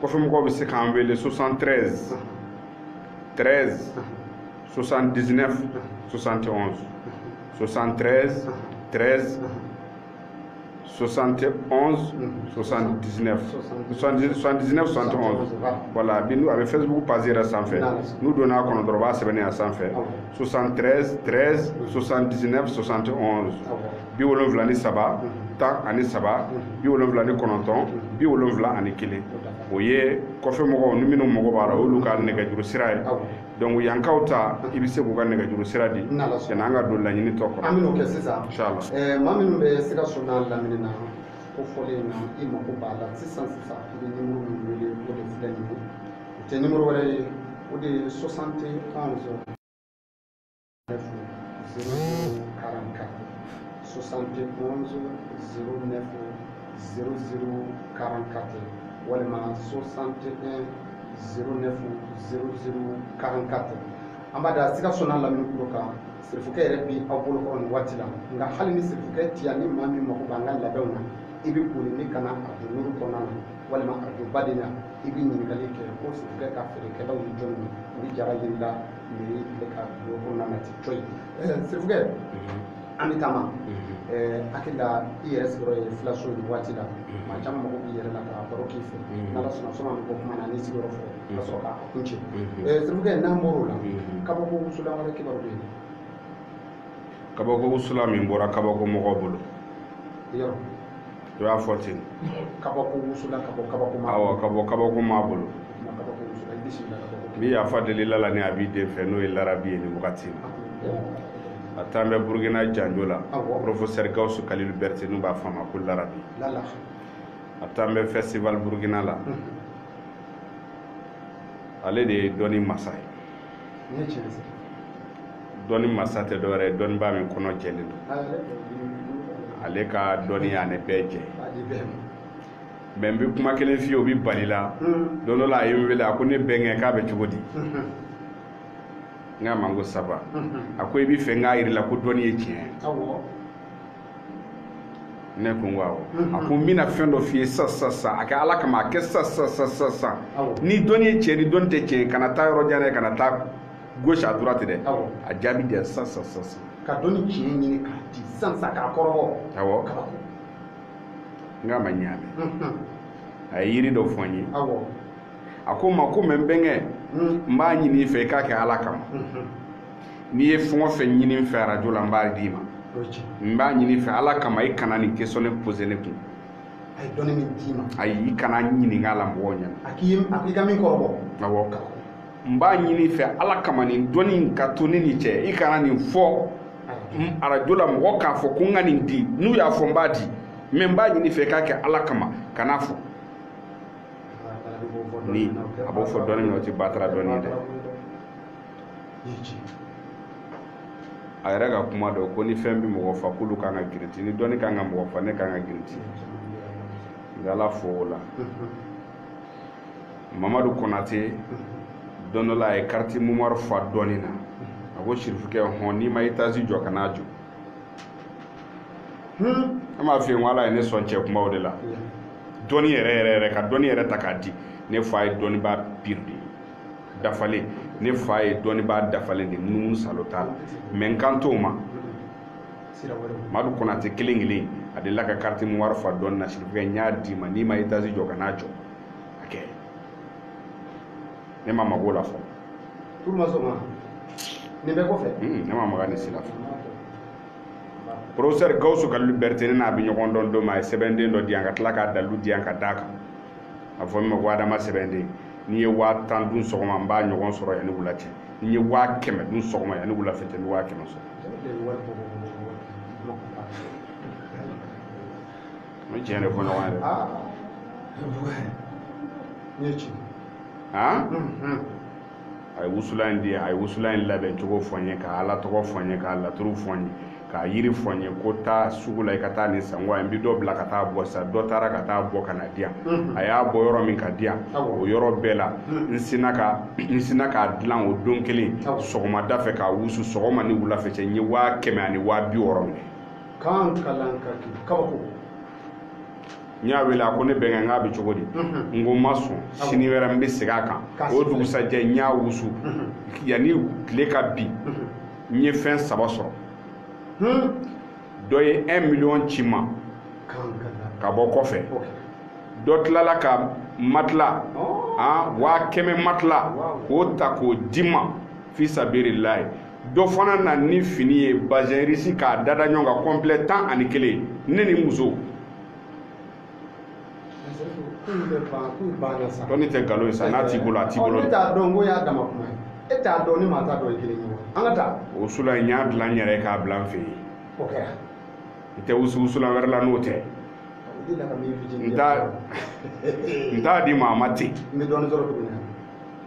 kɔfɛmɔgɔw bɛ se k'an wele 73 13 79 71 73 13 71 79 71 voilà a bɛ Facebook page yɛrɛ sanfɛ n'u donna a kɔnɔ dɔrɔn u b'a sɛbɛnni a sanfɛ 73 13 79 71 73 13 79 71 o ye kɔfɛmɔgɔw ni minnu mago b'a la olu ka nɛgɛjuru sira ye donc yankaw ta i bɛ se k'u ka nɛgɛjuru sira di yanni an ka don laɲini tɔ kɔrɔ. an bɛn'o kɛ sisan inchallah maa minnu bɛ Sikaso n'a lamini na ko fɔlen na i mago b'a la sisan i bɛ numéro min wele o de filɛ nin ye o tɛ numéro wɛrɛ ye o de ye 71 09 0044 71 09 0044 walima 61 09 0044 an b'a da Sikaso n'a lamini kuro kan sirifukɛ yɛrɛ bi aw bolo kɔrɔ nin waati la nka hali ni sirifukɛ ti yan ni maa min mago b'an ka labɛnw na i bɛ boli ni kana arajo nuru kɔnɔna na walima arajo baden na i bɛ ɲininkali kɛ ko sirifukɛ ka feerekɛlaw ni jɔn ye u bɛ jara yirila miri bɛ ka don kɔnɔna na ten coyi sirifukɛ an bɛ taama hakili la i yɛrɛ sigiyɔrɔ ye Filaso nin waati la maa caman mago b'i yɛrɛ la ka baro k'i fɛ n'Ala sɔnna sɔnni an bɛ bɔ kuma na n'i sigiyɔrɔ fɔ ka sɔrɔ k'a kun cɛ sirifukɛ n'an bɔr'o la kabako wusulan wɛrɛ kibaru bɛ yen. kabako wusula min bɔra kabako mɔgɔw bolo to y'a fɔ ten kabako wusula kabako ma awɔ kabako m'a bolo kabako wusula i bisimila kabako bi yafa delila la ni a b'i den fɛ n'o ye larabi ye ni wagati na a taan bɛ burukina janjo la professeur Gawusu Kalilu Berete n'u b'a fɔ a ma ko larabi a taan bɛ festival burukina la ale de ye dɔnni masa ye dɔnni masa tɛ dɔwɛrɛ ye dɔnnibaa min kɔnɔ jɛlen don ale ka dɔnni y'an bɛɛ jɛ mais n bɛ kuma kelen f'i ye o bi bali la don dɔ la a ye n wele a ko ne bɛnkɛ k'a bɛ cogo di n k'a ma n ko saba a ko i b'i fɛ n k'a yir'i la ko dɔnni ye tiɲɛ ne ko n ko awɔ a ko n bɛna fɛn dɔ f'i ye sisan a kɛ ala kama a kɛ sisan ni dɔnni ye tiɲɛ ni dɔnni tɛ tiɲɛ kana taa yɔrɔ jan dɛ kana taa gauche à droite dɛ a jaabi di yan sisan ka dɔnni tiɲɛ ɲini k'a di sisan k'a kɔrɔbɔ awɔ n k'a ma ɲaami a ye yiri dɔ fɔ n ye a ko n ma ko mɛ n bɛnkɛ n b'a ɲini i fɛ i k'a kɛ ala kama n'i ye fɛn o fɛn ɲini n fɛ arajo la n b'a d'i ma n b'a ɲini i fɛ ala kama i kana nin question ne poser ne kun a ye dɔnni min d'i ma ayi i kana ɲininka a la mɔgɔw ɲɛna a k'i ka min kɔrɔbɔ awɔ n b'a ɲini i fɛ ala kama nin dɔnni in ka to ne ni cɛ i kana nin fɔ arajo la mɔgɔ k'a fɔ ko n ka nin di n'u y'a fɔ n b'a di mais n b'a ɲini i fɛ i k'a kɛ ala kama kan'a fɔ ni a b'o fɔ dɔnni min o tɛ batara dɔnni ye dɛ a yɛrɛ ka kuma dɔ ko ni fɛn bɛ mɔgɔ fa k'olu kan ka girinti ni dɔnni kan ka mɔgɔ fa ne kan ka girinti n bɛ ala fo o la Mamadu Konate don dɔ la a ye kariti mumari fa dɔnni na a ko sirifukɛ hɔn n'i ma etazi jɔ ka n'a jɔ an b'a f'i ye n ko ala ye ne sɔn cɛ kumaw de la dɔnni yɛrɛ ka dɔnni yɛrɛ ta k'a di ne fa ye dɔnnibaa pire de ye dafalen ne fa ye dɔnnibaa dafalen de munumunu salo t'a la mais n kan t'o ma Mamadu Konate kelen a delila ka kariti mumari fa dɔnni na sirifukɛ n y'a d'i ma n'i ma etazi jɔ ka n'a jɔ a kɛ ne ma mago la fɔ nin bɛ kɔfɛ ne ma maga ni sira fɔ professeur Gawusu Kalilu Berete ne n'a bɛ ɲɔgɔn dɔn don min a ye sɛbɛnden dɔ di yan ka tila k'a dalilu di yan ka d'a kan a fɔ min ma ko Adama sɛbɛnden n'i ye 1000 dun sɔgɔma n b'a ɲɔgɔn sɔrɔ yanni wula cɛ n'i ye 100 dun sɔgɔma yanni wula fɛ cɛ n bɛ 100 sɔrɔ n bɛ tiɲɛ de fɔ ɲɔgɔn ye dɛ a ye wusula in di a ye wusula in labɛn cogo fɔ n ye ka ala tɔgɔ fɔ n ye k'a laturu fɔ n ye k'a yiri fɔ n ye ko taa sugu la i ka taa nin san wa n bɛ dɔ bila ka taa bɔ sisan dɔ taara ka taa bɔ ka na di yan a y'a bɔ yɔrɔ min ka di yan o yɔrɔ bɛɛ la n sinna k'a dilan o don kelen sɔgɔmada fɛ k'a wusu sɔgɔma ni wula fɛ cɛ n ye 100 ani 260 minɛ kan kalan ka kɛ kabako n y'a wele a ko ne bɛnkɛ n k'a bɛ cogo di n ko n ma sɔn sini wɛrɛ n bɛ segin a kan o dugusajɛ n y'a wusu yanni tile ka bin n ye fɛn 3 sɔrɔ dɔ ye 1 million ci n ma ka bɔ kɔfɛ dɔ tilala ka matela 100 matela k'o ta k'o di ma fi sabirilayi dɔ fana na ni fini ye bazɛn risi k'a dada ɲɔgɔn kan complet 11 ne ni muso dɔnni tɛ nkalon ye sa n'a t'i bolo a t'i bolo ne t'a dɔn ko y'a dama kuma ye e t'a dɔn ni maa t'a dɔn ye kelen ye wa an ka taa o wusula in n y'a dilan n yɛrɛ ye k'a bila n fɛ yen o kɛra n tɛ wusulan wɛrɛ la n'o tɛ n t'a di maa ma ten n bɛ dɔɔnin sɔrɔ tuguni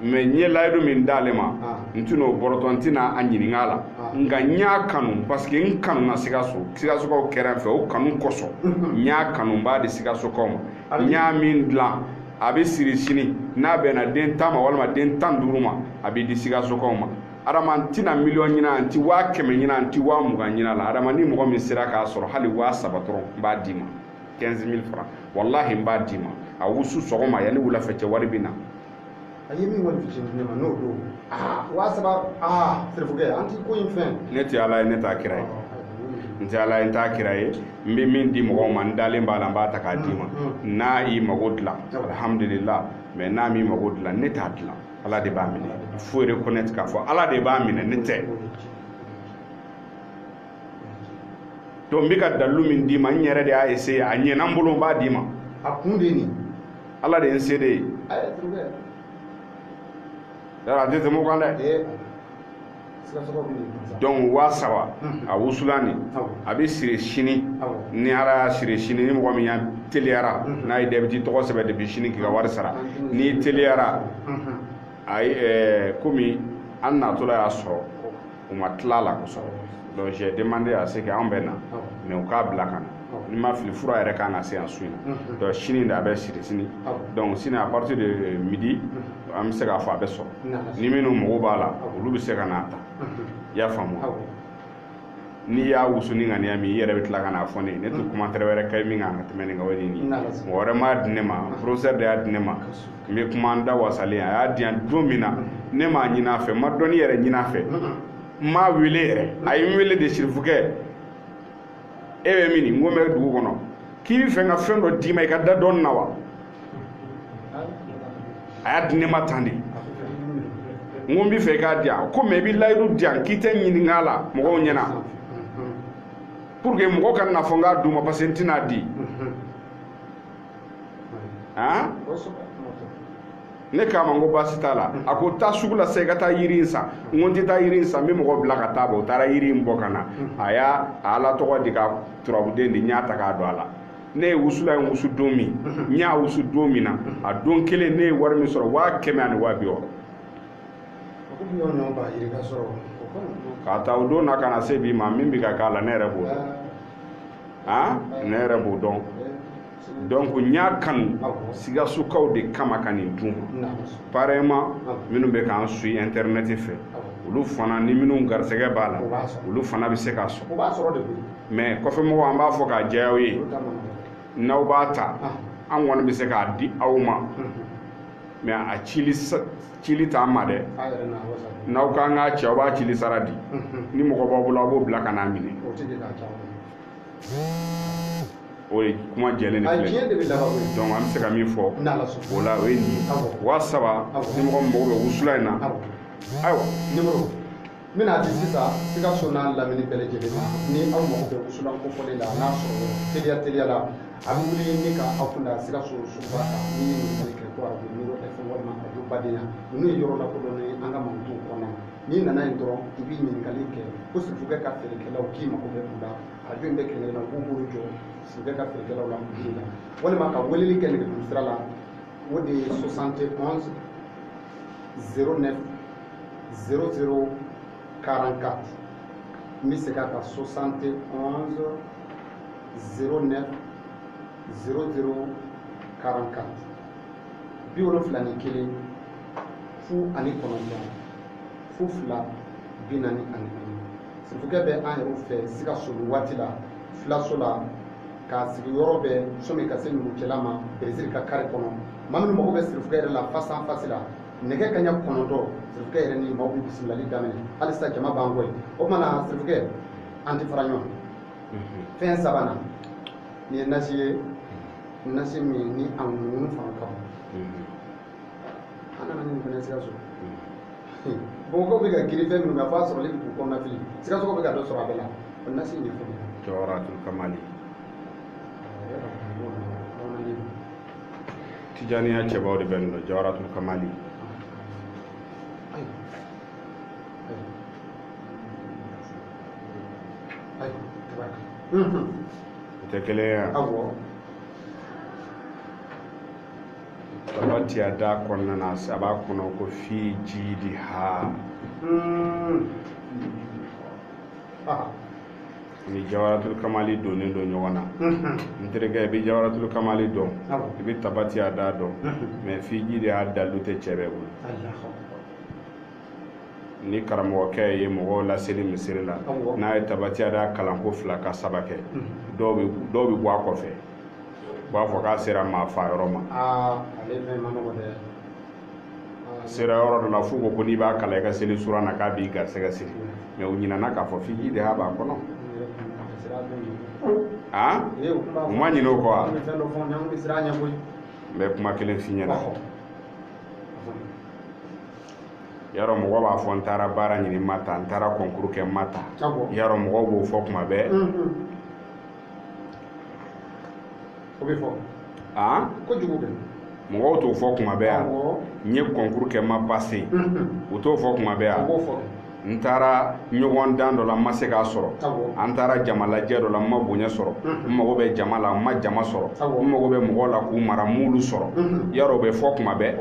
mais n ye layidu min d'ale ma n tɛna o bɔrɔtɔ n tɛna a ɲininka a la nka n y'a kanu parce que n kanuna Sikasokaw kɛrɛ fɛ o kanu kosɔn n y'a kanu n b'a di Sikasokaw ma n y'a min dilan a bɛ siri sini n'a bɛnna den 10 ma walima den 15 ma a bɛ di Sikasokaw ma adama n tɛna miliyɔn ɲini n tɛ 100 ɲini n tɛ 20 ɲini a la adama ni mɔgɔ min sera k'a sɔrɔ hali 3,000 dɔrɔn n b'a d'i ma 15,000 francs walahi n b'a d'i ma a wusu sɔgɔma yanni wulafɛ cɛ wari bɛ na a ye min kɔni fitinin ne ma n'o don 3,000 sirifukɛ an tɛ ko in fɛn ne tɛ ala ye ne t'a kira ye n tɛ ala ye n t'a kira ye n bɛ min di mɔgɔw ma n dalen b'a la n b'a ta k'a d'i ma n'a y'i mago dilan alhamdulillah mais n'a m'i mago dilan ne t'a dilan ala de b'a minɛ il faut reconnaître k'a fɔ ala de b'a minɛ ne tɛ to n bɛ ka dalilu min d'i ma n yɛrɛ de y'a essayer a ɲɛna n bolo n b'a d'i ma a kun de nin Ala de ye n se de ye yɔrɔ a tɛ tɛmɛ o kan dɛ donc 3000 a wusula nin a bɛ siri sini ni Ala y'a siri sini ni mɔgɔ min ya teliyara n'a ye dɛbiti tɔgɔ sɛbɛn depuis sini k'i ka wari sara n'i teliyara ayi komi an natɔla y'a sɔrɔ u ma tila la kosɛbɛ donc j'ai demandé à ce que an bɛ na mais u k'a bila ka na ni ma fili fura yɛrɛ kan ka se yan su in na donc sini de a bɛ siri sini donc sini à partir de midi an bɛ se k'a fɔ a bɛ sɔrɔ ni minnu mago b'a la olu bɛ se ka n'a ta i y'a faamu n'i y'a wusu ni ŋaniya min i yɛrɛ bɛ tila ka n'a fɔ ne ye ne tɛ commentaire wɛrɛ kɛ min kan ka tɛmɛ nin kan o de ye nin ye mɔgɔ wɛrɛ m'a di ne ma professeur de y'a di ne ma n bɛ kuma n da wasalen a y'a di yan don min na ne m'a ɲini a fɛ n ma dɔnni yɛrɛ ɲini a fɛ n m'a wele yɛrɛ a ye n wele de sirifukɛ e bɛ min n ko n bɛ dugu kɔnɔ k'i bɛ fɛ n ka fɛn dɔ d'i ma i ka da dɔɔnin na wa a y'a di ne ma tan de n ko n bɛ fɛ i k'a di yan ko mais i bɛ layidu di yan k'i tɛ ɲininka a la mɔgɔw ɲɛna pour que mɔgɔ ka na fɔ n k'a d'u ma parce que n tɛna di han ne k'a ma n ko baasi t'a la a ko taa sugu la sisan i ka taa yiri in san n ko n tɛ taa yiri in san n bɛ mɔgɔ bila ka taa bɔ u taara yiri in bɔ ka na a y'a ala tɔgɔ di ka turabuden di n y'a ta k'a don a la ne ye wusula in wusu don min n y'a wusu don min na a don kelen ne ye wari min sɔrɔ 500 ani 600 k'a ta o don na ka na se bi ma min bɛ ka k'a la ne yɛrɛ b'o dɔn han ne yɛrɛ b'o dɔn donc n y'a kanu Sigasukaw de kama ka nin dun pareillement minnu bɛ k'an suit internet fɛ olu fana ni minnu garisɛgɛ b'a la olu fana bɛ se k'a sɔrɔ mais kɔfɛmɔgɔw an b'a fɔ k'a diya aw ye n'aw b'a ta an kɔni bɛ se k'a di aw ma mais a cili t'an ma dɛ n'aw kan k'a ci aw b'a cili sara di ni mɔgɔ b'aw bolo aw b'o bila ka n'a minɛ o ye kuma jɛlen de filɛ donc an bɛ se ka min fɔ o la o ye nin ye 3000 ni mɔgɔ min mago bɛ wusula in na ayiwa numéro n bɛna di sisan Sikaso n'a lamini bɛɛ lajɛlen ma ni aw mago bɛ wusulan kofɔli la n'a sɔrɔ teliya la a bɛ wuli ni ka aw kunda Sikaso suguba kan ni ye ɲininkali kɛ ko arajo Niro FM walima arajo Badenya ninnu ye yɔrɔ lakodɔnnen an ka mankutu kɔnɔ n'i nana yen dɔrɔn i b'i ɲininkali kɛ ko Sirifukɛ ka feerekɛlaw k'i mago bɛ u la arajo in bɛ kɛlɛ la k'u bolo jɔ Sirifukɛ ka feerekɛlaw la k'u la walima ka weleli kɛ nɛgɛjuru sira la o de ye 71 09 00 44 n bɛ segin a kan 71 09 00 44 71 fu ani 9 fu 2 40 ani 4 Sirifukɛ bɛ an yɛrɛw fɛ Sikaso nin waati la filaso la k'a sigi yɔrɔ bɛɛ sɔmi ka se numukɛla ma Berezili ka kare kɔnɔ maa minnu mago bɛ Sirifukɛ yɛrɛ la face à face la nɛgɛ kaɲa 9 Sirifukɛ yɛrɛ ni maaw bɛ bisimilali daminɛ halisa jama b'an kɔ yen o tumana Sirifukɛ an tɛ fara ɲɔgɔn fɛn sabanan nin ye nasi ye nasi min ni a ŋunu fanga ka bon an nana nin fɛnɛ Sikaso Bamakɔ bɛ ka girin fɛn minnu kan f'a sɔrɔli bɛ k'u kɔnɔna fili Sikaso bɛ ka dɔ sɔrɔ a bɛɛ la o nasi in ye fɛn ye Jawaratul Kamali Tijaniya cɛbaw de bɛ nin dɔn Jawaratul Kamali o tɛ kelen ye yan Tabatiya da kɔnɔna na a b'a kɔnɔ ko fi jidi ha ni Jawaratul Kamali donnen don ɲɔgɔn na n terikɛ i bɛ Jawaratul Kamali dɔn i bɛ Tabatiya da dɔn mais fi jidi ha dalu tɛ cɛ bɛɛ bolo ni karamɔgɔkɛ ye mɔgɔw laseli misiri la n'a ye Tabatiya da kalanko 2 ka 3 kɛ dɔw bɛ bɔ a kɔfɛ u b'a fɔ k'a sera maa fa yɔrɔ ma sera yɔrɔ dɔ la f'u ko n'i b'a kalan i ka seli sura na k'a b'i garisɛgɛ siri mais u ɲinɛna k'a fɔ f'i de ha b'a kɔnɔ u ma ɲinɛ o kɔ wa n bɛ kuma kelen f'i ɲɛna yarɔ mɔgɔ b'a fɔ n taara baara ɲini n ma ta n taara concours kɛ n ma ta yarɔ mɔgɔw b'o fɔ kuma bɛɛ o bɛ fɔ kojugu kɛ mɔgɔw t'o fɔ kuma bɛɛ yan n ye concours kɛ ma passé o t'o fɔ kuma bɛɛ yan n taara ɲɔgɔn dan dɔ la n ma se k'a sɔrɔ an taara jama lajɛ dɔ la n ma bonya sɔrɔ n mago bɛ jama la n ma jama sɔrɔ n mago bɛ mɔgɔw la k'u mara m'olu sɔrɔ yarɔ o bɛ fɔ kuma bɛɛ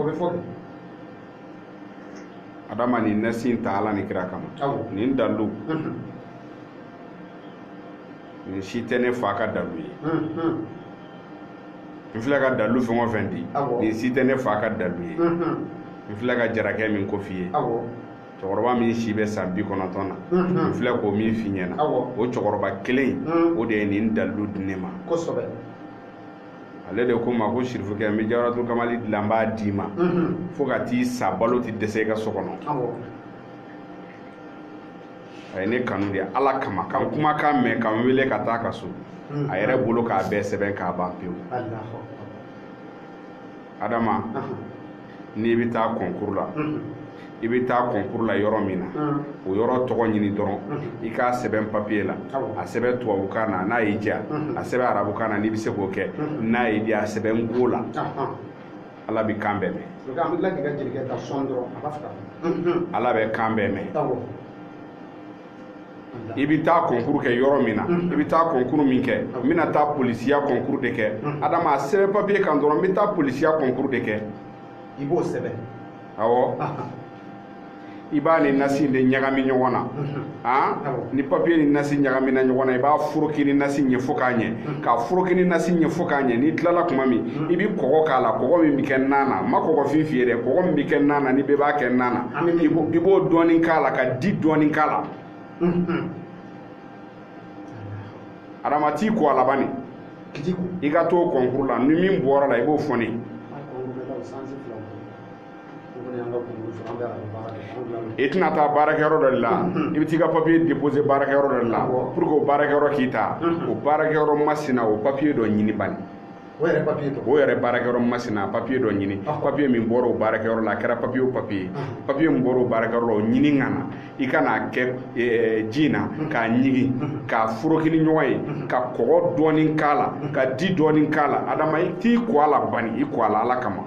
adama nin nasi in ta Ala ni kira kama nin dalu nin si tɛ ne fa ka dalu ye n filɛ ka dalu fɛn o fɛn di nin si tɛ ne fa ka dalu ye n filɛ ka jarakɛ min ko f'i ye cɛkɔrɔba min si bɛ san 90 na n filɛ k'o min f'i ɲɛna o cɛkɔrɔba kelen o de ye nin dalu di ne ma ale de ko ma ko Sirifukɛ n bɛ Jawaratul Kamali dilan n b'a d'i ma fo ka t'i sa balo tɛ dɛsɛ i ka so kɔnɔ a ye ne kanu de Ala kama ka n kumakan mɛn ka n wele ka taa ka so a yɛrɛ bolo k'a bɛɛ sɛbɛn k'a ban pewu Adama n'i bɛ taa concours la i bɛ taa concours la yɔrɔ min na o yɔrɔ tɔgɔ ɲini dɔrɔn i k'a sɛbɛn papier la a sɛbɛn tubabukan na n'a y'i diya a sɛbɛn arabukan na n'i bɛ se k'o kɛ n'a y'i diya a sɛbɛn go la Ala bɛ kan bɛɛ mɛn Ala bɛ kan bɛɛ mɛn i bɛ taa concours kɛ yɔrɔ min na i bɛ taa concours min kɛ n bɛna taa polisiya concours de kɛ Adama a sɛbɛn papier kan dɔrɔn n bɛ taa polisiya concours de kɛ i b'o sɛbɛn awɔ i b'a ni nasi de ɲagami ɲɔgɔn na ni papier ni nasi ɲagamina ɲɔgɔn na i b'a foroki ni nasi ɲɛ fo k'a ɲɛ k'a foroki ni nasi ɲɛ fo k'a ɲɛ n'i tilala kuma min i bɛ kɔgɔ k'a la kɔgɔ min bɛ kɛ nan na n ma kɔgɔfin f'i ye dɛ kɔgɔ min bɛ kɛ nan na ni bɛɛ b'a kɛ nan na i b'o dɔɔnin k'a la ka di dɔɔnin k'a la Adama t'i ko a laban i ka t'o concours la ni min bɔra la i b'o fɔ ne i tɛna taa baarakɛyɔrɔ dɔ de la i bɛ t'i ka papier déposer baarakɛyɔrɔ dɔ de la pour que o baarakɛyɔrɔ k'i ta o baarakɛyɔrɔ masina o papier dɔ ɲini bani o yɛrɛ baarakɛyɔrɔ masina papier dɔ ɲini papier min bɔra o baarakɛyɔrɔ la a kɛra papier o papier papier min bɔra o baarakɛyɔrɔ la o ɲini ka na i ka n'a kɛ ji na k'a ɲigi k'a foroki ni ɲɔgɔn ye ka kɔgɔ dɔɔnin k'a la ka di dɔɔnin k'a la Adama i t'i ko a la bani i ko a la Ala kama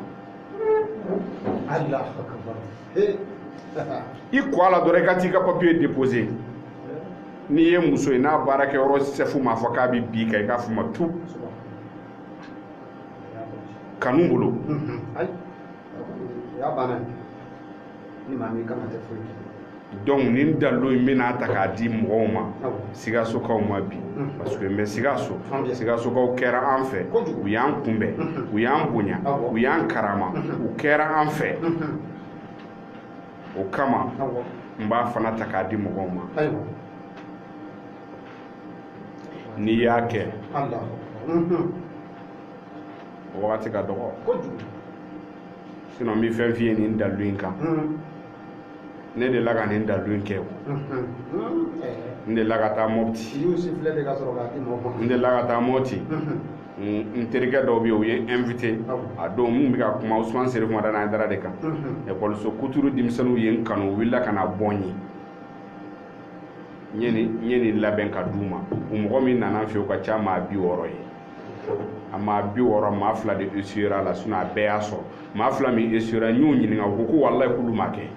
i ko a la dɔrɔn i ka t'i ka papier déposer n'i ye muso ye n'a baarakɛyɔrɔ chef m'a fɔ k'a bɛ bin kan i k'a fɔ ma tu kanu bolo donc nin dalu in bɛna ta k'a di mɔgɔw ma Sikasokaw ma bi parce que n bɛ Sikaso Sikasokaw kɛra an fɛ u y'an kunbɛn u y'an bonya u y'an karama u kɛra an fɛ o kama n b'a fana ta k'a di mɔgɔw ma n'i y'a kɛ o wagati ka dɔgɔ sinon n bɛ fɛn f'i ye nin dalu in kan ne de la ka nin dalu in kɛ n de la ka taa Mopti n de la ka taa Mopti n terikɛ dɔw bɛ yen u ye invité a don mun bɛ ka kuma Usman Serifu Madani Hayidara de kan ekɔliso kuturu denmisɛnninw ye n kanu u wulila ka na bɔ n ye n ye nin labɛn ka d'u ma o mɔgɔ min nana fɛ o ka ca maa 60 ye a maa 60 maa 2 de essuyer la sinon a bɛɛ y'a sɔrɔ maa 2 min essuyer n y'u ɲininka u ko ko walayi k'olu ma kɛ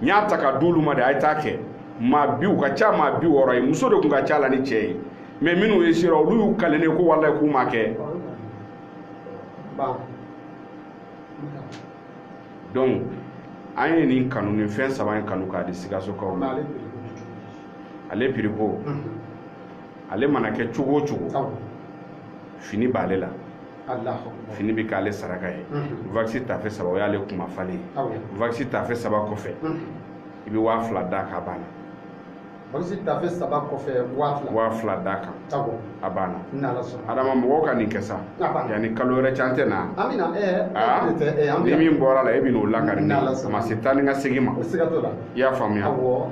n y'a ta ka d'olu ma de a ye taa kɛ maa 20 u ka ca maa 60 ye muso de tun ka ca la ni cɛ ye mais minnu essuyer olu y'u kalenen ko walayi k'u ma kɛ donc an ye nin kanu nin fɛn 3 in kanu k'a di Sikasokaw ma ale piriko ale mana kɛ cogo o cogo fini b'ale la fini bɛ k'ale saraka ye vaccin tafe 3 o y'ale kuma falen vaccin tafe 3 kɔfɛ i bɛ 2000 d'a kan a banna vaccin tafe 3 kɔfɛ 2000 d'a kan a banna Adama mɔgɔw ka nin kɛ sa yanni kalo wɛrɛ can tɛ na ni min bɔra la e bɛ n'o lakari ne a ma se taa ni ka segin ma i y'a faamuya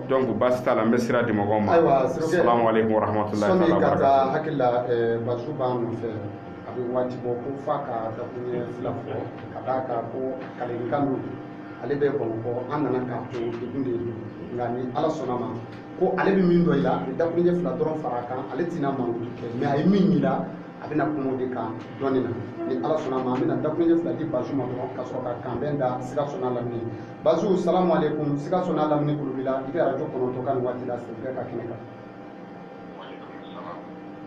donc baasi t'a la n bɛ sira di mɔgɔw ma salamu aleykum wa rahmatulahi wa barakatuh. sɔni ka taa hakili la Basiru b'an nɔfɛ a bɛ waati bɔ ko f'a ka dakuruɲɛ 2 fɔ ka d'a kan ko kalekan don ale bɛ Bamakɔ an nana k'a to degun de don nka ni Ala sɔnna ma ko ale bɛ min dɔn i la ni dakuruɲɛ 2 dɔrɔn fara a kan ale tɛna mankutu kɛ mais a ye min yira a bɛna kuma o de kan dɔɔni na ni Ala sɔnna ma an bɛna dakuruɲɛ 2 di Bazu ma dɔrɔn ka sɔrɔ ka kanbɛn da Sikaso n'a lamini Bazu salamu aleykum Sikaso n'a lamini kulu b'i la i bɛ radio 9 ka nin waati la s'il vous plaît ka kɛnɛ kan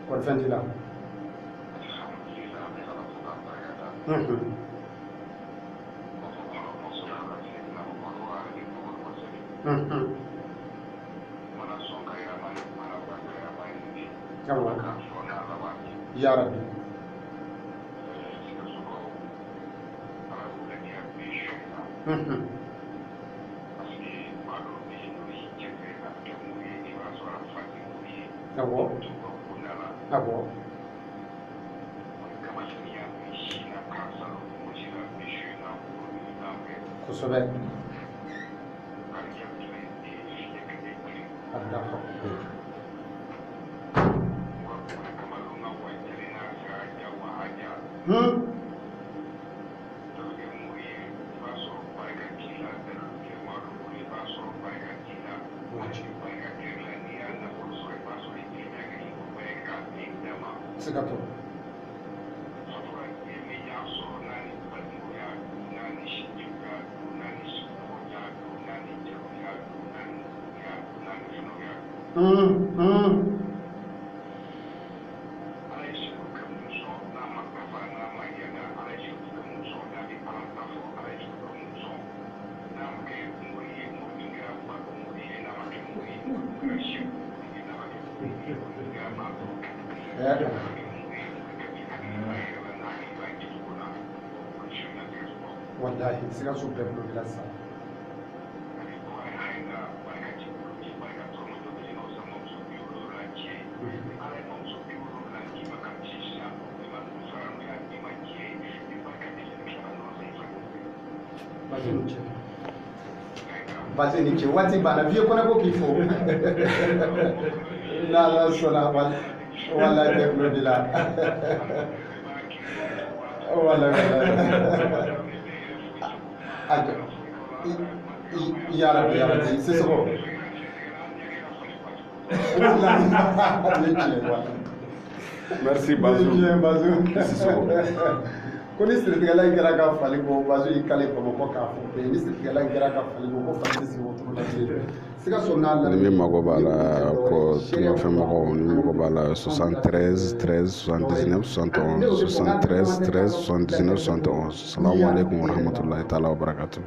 kɔri fɛn t'i la Ya Rabbi kosɛbɛ Sikaso wallahi Sikaso bɛɛ bolo bila sa Bazu ni cɛ waati banna vieux kɔnɛ ko k'i fo n'Ala sɔnna wallahi bɛɛ bolo b'i la Ya Rabbi Sissoko merci Bazu Sissoko ko ni siritigɛla in kɛra ka fali bɔ Bazu y'i kale Bamakɔ k'a fɔ ni siritigɛla in kɛra ka fali bɔ ko fali tɛ sigi o cogo la Sikaso n'a lamini ni min mago b'a la ko tumafɛn mɔgɔw ni mago b'a la 73 13 79 71 73 13 79 71 salamu aleykum wa rahmatulahi taala wa barakatu